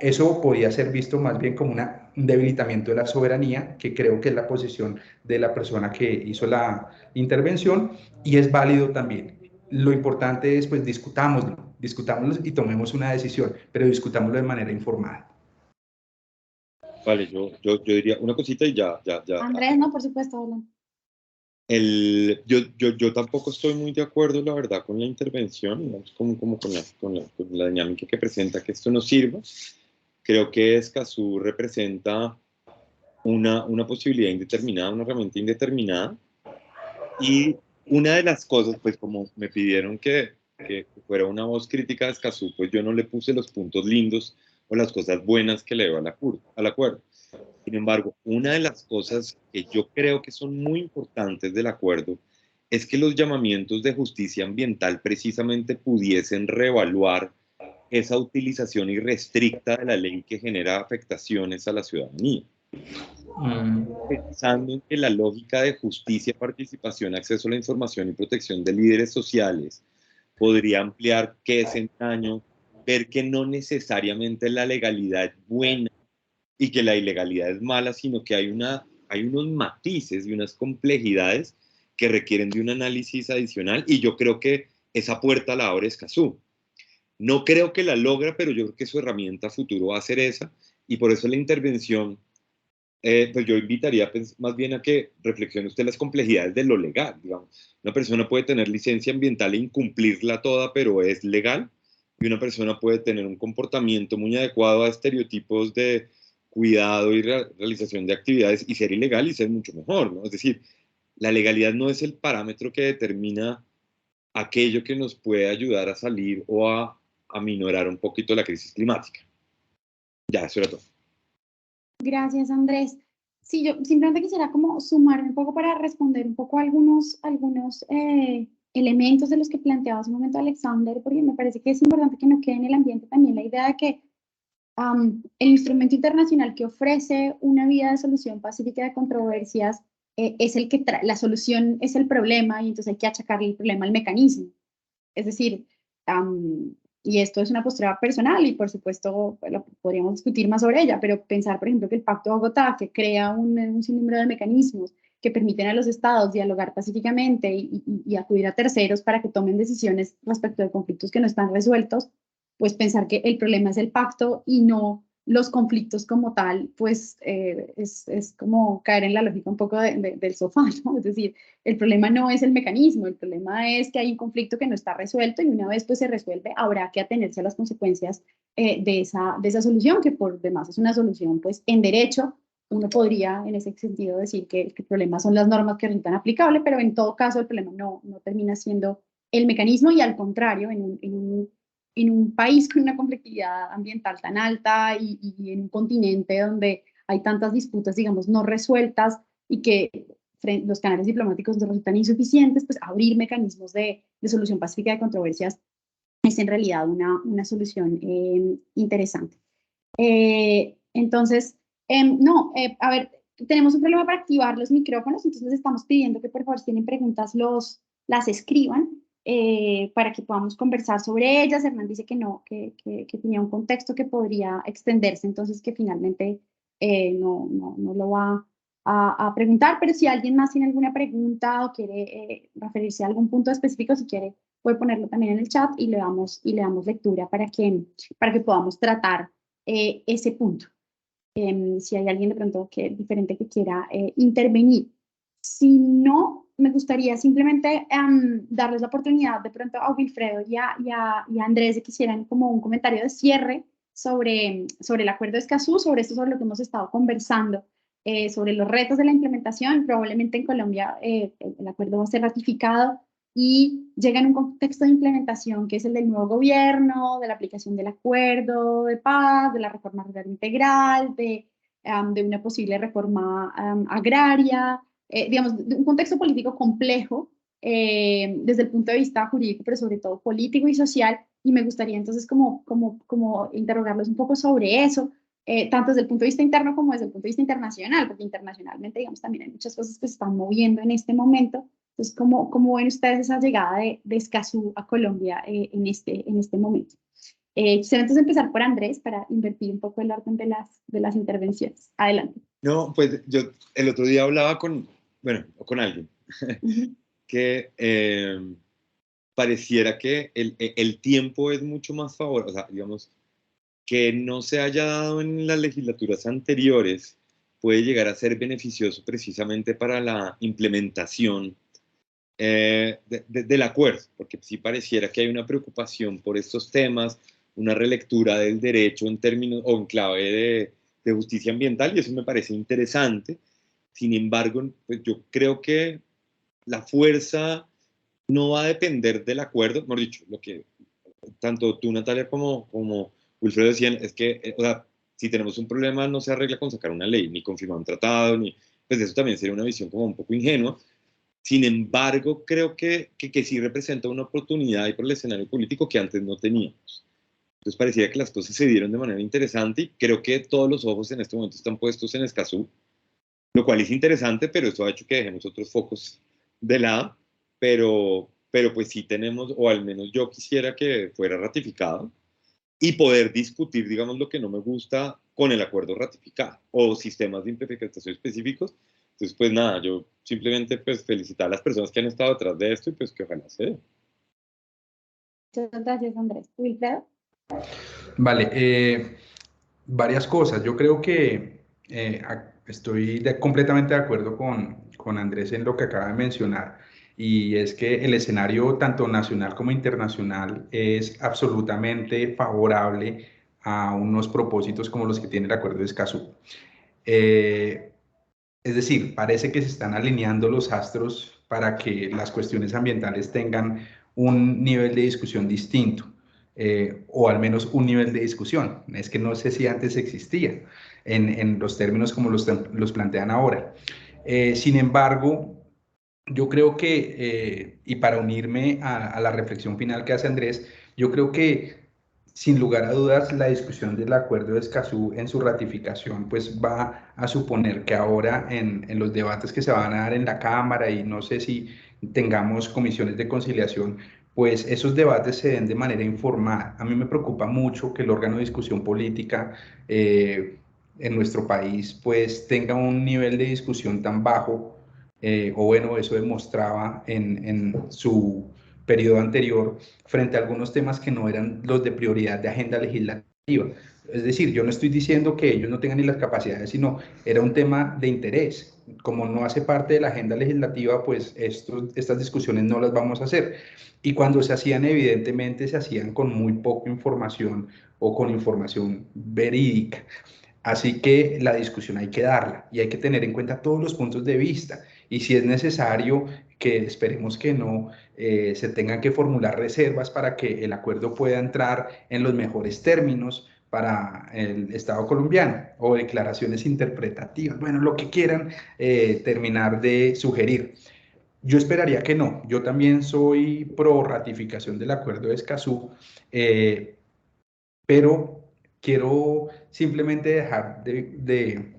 Eso podría ser visto más bien como un debilitamiento de la soberanía, que creo que es la posición de la persona que hizo la intervención, y es válido también. Lo importante es, pues, discutámoslo y tomemos una decisión, pero discutámoslo de manera informada. Vale, yo diría una cosita y ya. Andrés, no, por supuesto, Alan. Yo tampoco estoy muy de acuerdo, la verdad, con la intervención, digamos, como con la dinámica que presenta, que esto no sirva. Creo que Escazú representa una posibilidad indeterminada, una herramienta indeterminada. Y una de las cosas, pues como me pidieron que fuera una voz crítica de Escazú, pues yo no le puse los puntos lindos o las cosas buenas que le veo al acuerdo. Sin embargo, una de las cosas que yo creo que son muy importantes del acuerdo es que los llamamientos de justicia ambiental precisamente pudiesen reevaluar esa utilización irrestricta de la ley que genera afectaciones a la ciudadanía. Pensando en que la lógica de justicia, participación, acceso a la información y protección de líderes sociales podría ampliar qué es el daño, ver que no necesariamente la legalidad es buena y que la ilegalidad es mala, sino que hay unos matices y unas complejidades que requieren de un análisis adicional, y yo creo que esa puerta la abre Escazú. No creo que la logra, pero yo creo que su herramienta futuro va a ser esa, y por eso la intervención, pues yo invitaría más bien a que reflexione usted las complejidades de lo legal. Digamos, una persona puede tener licencia ambiental e incumplirla toda, pero es legal, y una persona puede tener un comportamiento muy adecuado a estereotipos de cuidado y realización de actividades y ser ilegal y ser mucho mejor, ¿no? Es decir, la legalidad no es el parámetro que determina aquello que nos puede ayudar a salir o a aminorar un poquito la crisis climática. Ya, eso era todo. Gracias, Andrés. Sí, yo simplemente quisiera como sumarme un poco para responder un poco a algunos elementos de los que planteaba hace un momento Alexander, porque me parece que es importante que no quede en el ambiente también la idea de que el instrumento internacional que ofrece una vía de solución pacífica de controversias es el que la solución es el problema, y entonces hay que achacarle el problema al mecanismo. Es decir, y esto es una postura personal y por supuesto podríamos discutir más sobre ella, pero pensar, por ejemplo, que el Pacto de Bogotá, que crea un sinnúmero de mecanismos que permiten a los estados dialogar pacíficamente y acudir a terceros para que tomen decisiones respecto de conflictos que no están resueltos, pues pensar que el problema es el pacto y no los conflictos como tal, pues es como caer en la lógica un poco del sofá, ¿no? Es decir, el problema no es el mecanismo, el problema es que hay un conflicto que no está resuelto, y una vez pues se resuelve, habrá que atenerse a las consecuencias de esa solución, que por demás es una solución pues en derecho. Uno podría en ese sentido decir que el problema son las normas que resultan aplicables, pero en todo caso el problema no termina siendo el mecanismo, y al contrario, en un país con una complejidad ambiental tan alta y en un continente donde hay tantas disputas, digamos, no resueltas, y que los canales diplomáticos resultan insuficientes, pues abrir mecanismos de solución pacífica de controversias es en realidad una solución interesante. Entonces, a ver, tenemos un problema para activar los micrófonos, entonces les estamos pidiendo que por favor, si tienen preguntas, las escriban para que podamos conversar sobre ellas. Hernán dice que no, que tenía un contexto que podría extenderse, entonces que finalmente no lo va a preguntar, pero si alguien más tiene alguna pregunta o quiere referirse a algún punto específico, si quiere, puede ponerlo también en el chat y le damos lectura para que podamos tratar ese punto. Si hay alguien de pronto diferente que quiera intervenir. Si no, me gustaría simplemente darles la oportunidad de pronto a Wilfredo y a Andrés, que quisieran como un comentario de cierre sobre el acuerdo de Escazú, sobre lo que hemos estado conversando, sobre los retos de la implementación. Probablemente en Colombia el acuerdo va a ser ratificado y llega en un contexto de implementación que es el del nuevo gobierno, de la aplicación del acuerdo de paz, de la reforma rural integral, de una posible reforma agraria, digamos, de un contexto político complejo desde el punto de vista jurídico, pero sobre todo político y social, y me gustaría entonces como interrogarlos un poco sobre eso, tanto desde el punto de vista interno como desde el punto de vista internacional, porque internacionalmente, digamos, también hay muchas cosas que se están moviendo en este momento. Entonces, ¿cómo ven ustedes esa llegada de Escazú a Colombia en este momento? Quisiera entonces empezar por Andrés para invertir un poco el orden de las intervenciones. Adelante. No, pues yo el otro día hablaba con alguien que pareciera que el tiempo es mucho más favorable, o sea, digamos, que no se haya dado en las legislaturas anteriores puede llegar a ser beneficioso precisamente para la implementación del acuerdo, porque sí pareciera que hay una preocupación por estos temas, una relectura del derecho en términos o en clave de justicia ambiental, y eso me parece interesante. Sin embargo, pues yo creo que la fuerza no va a depender del acuerdo, mejor dicho, lo que tanto tú, Natalia, como Wilfredo decían, es que, o sea, si tenemos un problema no se arregla con sacar una ley, ni con firmar un tratado, pues eso también sería una visión como un poco ingenua. Sin embargo, creo que sí representa una oportunidad y por el escenario político que antes no teníamos. Entonces parecía que las cosas se dieron de manera interesante y creo que todos los ojos en este momento están puestos en Escazú, lo cual es interesante, pero eso ha hecho que dejemos otros focos de lado, pero pues sí tenemos, o al menos yo quisiera que fuera ratificado y poder discutir, digamos, lo que no me gusta con el acuerdo ratificado o sistemas de implementación específicos. Entonces, pues nada, yo simplemente pues felicitar a las personas que han estado detrás de esto y pues que ojalá se dé. Muchas gracias, Andrés. ¿Wilfredo? Vale, varias cosas. Yo creo que estoy completamente de acuerdo con Andrés en lo que acaba de mencionar, y es que el escenario tanto nacional como internacional es absolutamente favorable a unos propósitos como los que tiene el Acuerdo de Escazú. Es decir, parece que se están alineando los astros para que las cuestiones ambientales tengan un nivel de discusión distinto, o al menos un nivel de discusión. Es que no sé si antes existía en los términos como los plantean ahora. Sin embargo, yo creo que, y para unirme a la reflexión final que hace Andrés, yo creo que sin lugar a dudas la discusión del acuerdo de Escazú en su ratificación pues va a suponer que ahora en los debates que se van a dar en la Cámara, y no sé si tengamos comisiones de conciliación, pues esos debates se den de manera informada. A mí me preocupa mucho que el órgano de discusión política en nuestro país pues tenga un nivel de discusión tan bajo, o bueno, eso demostraba en su periodo anterior frente a algunos temas que no eran los de prioridad de agenda legislativa. Es decir, yo no estoy diciendo que ellos no tengan ni las capacidades, sino era un tema de interés. Como no hace parte de la agenda legislativa, pues estas discusiones no las vamos a hacer. Y cuando se hacían, evidentemente se hacían con muy poca información o con información verídica. Así que la discusión hay que darla y hay que tener en cuenta todos los puntos de vista. Y si es necesario, que esperemos que no, se tengan que formular reservas para que el acuerdo pueda entrar en los mejores términos para el Estado colombiano, o declaraciones interpretativas, bueno, lo que quieran terminar de sugerir. Yo esperaría que no. Yo también soy pro ratificación del acuerdo de Escazú, pero quiero simplemente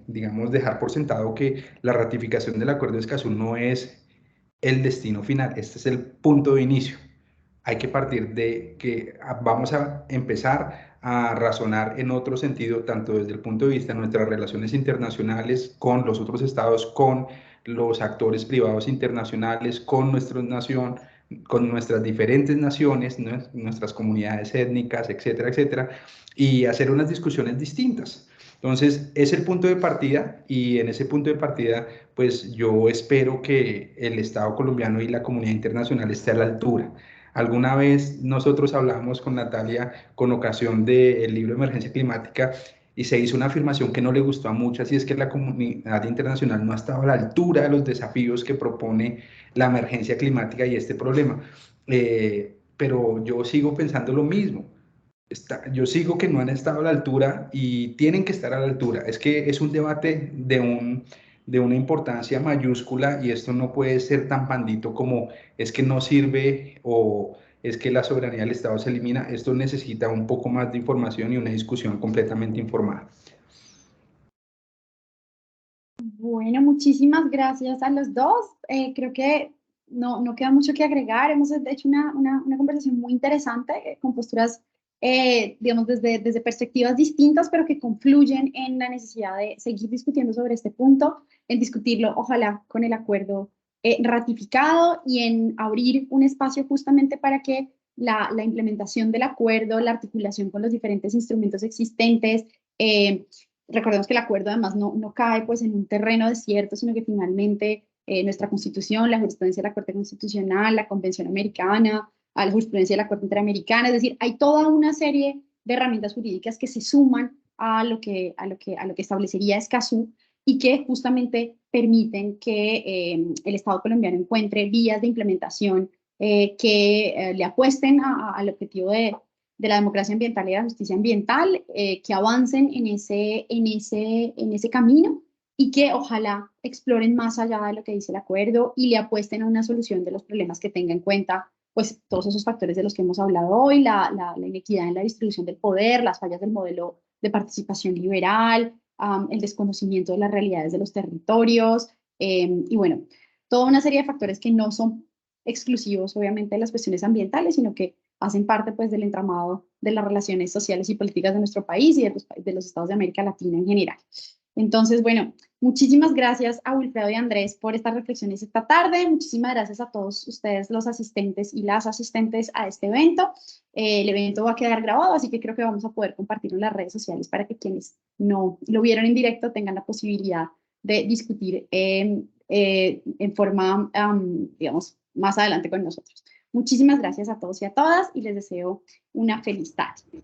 digamos, dejar por sentado que la ratificación del acuerdo de Escazú no es el destino final, este es el punto de inicio. Hay que partir de que vamos a empezar a razonar en otro sentido, tanto desde el punto de vista de nuestras relaciones internacionales con los otros estados, con los actores privados internacionales, con nuestra nación, con nuestras diferentes naciones, nuestras comunidades étnicas, etcétera, etcétera, y hacer unas discusiones distintas. Entonces, es el punto de partida y en ese punto de partida, pues yo espero que el Estado colombiano y la comunidad internacional esté a la altura. Alguna vez nosotros hablamos con Natalia con ocasión del libro Emergencia Climática y se hizo una afirmación que no le gustó a muchas y es que la comunidad internacional no ha estado a la altura de los desafíos que propone la emergencia climática y este problema. Pero yo sigo pensando lo mismo. Yo sigo que no han estado a la altura y tienen que estar a la altura. Es que es un debate de una importancia mayúscula y esto no puede ser tan pandito como es que no sirve o es que la soberanía del Estado se elimina. Esto necesita un poco más de información y una discusión completamente informada. Bueno, muchísimas gracias a los dos. Creo que no queda mucho que agregar. Hemos hecho una conversación muy interesante con posturas, digamos, desde perspectivas distintas, pero que confluyen en la necesidad de seguir discutiendo sobre este punto, en discutirlo, ojalá, con el acuerdo ratificado y en abrir un espacio justamente para que la implementación del acuerdo, la articulación con los diferentes instrumentos existentes, recordemos que el acuerdo además no cae pues en un terreno desierto, sino que finalmente nuestra Constitución, la jurisprudencia de la Corte Constitucional, la Convención Americana, a la jurisprudencia de la Corte Interamericana, es decir, hay toda una serie de herramientas jurídicas que se suman a lo que establecería Escazú y que justamente permiten que el Estado colombiano encuentre vías de implementación que le apuesten al objetivo de la democracia ambiental y de la justicia ambiental, que avancen en ese camino y que ojalá exploren más allá de lo que dice el acuerdo y le apuesten a una solución de los problemas que tenga en cuenta pues todos esos factores de los que hemos hablado hoy, la inequidad en la distribución del poder, las fallas del modelo de participación liberal, el desconocimiento de las realidades de los territorios, y bueno, toda una serie de factores que no son exclusivos obviamente de las cuestiones ambientales, sino que hacen parte pues del entramado de las relaciones sociales y políticas de nuestro país y de los estados de América Latina en general. Entonces, bueno, muchísimas gracias a Wilfredo y Andrés por estas reflexiones esta tarde. Muchísimas gracias a todos ustedes, los asistentes y las asistentes a este evento. El evento va a quedar grabado, así que creo que vamos a poder compartirlo en las redes sociales para que quienes no lo vieron en directo tengan la posibilidad de discutir en forma, digamos, más adelante con nosotros. Muchísimas gracias a todos y a todas y les deseo una feliz tarde.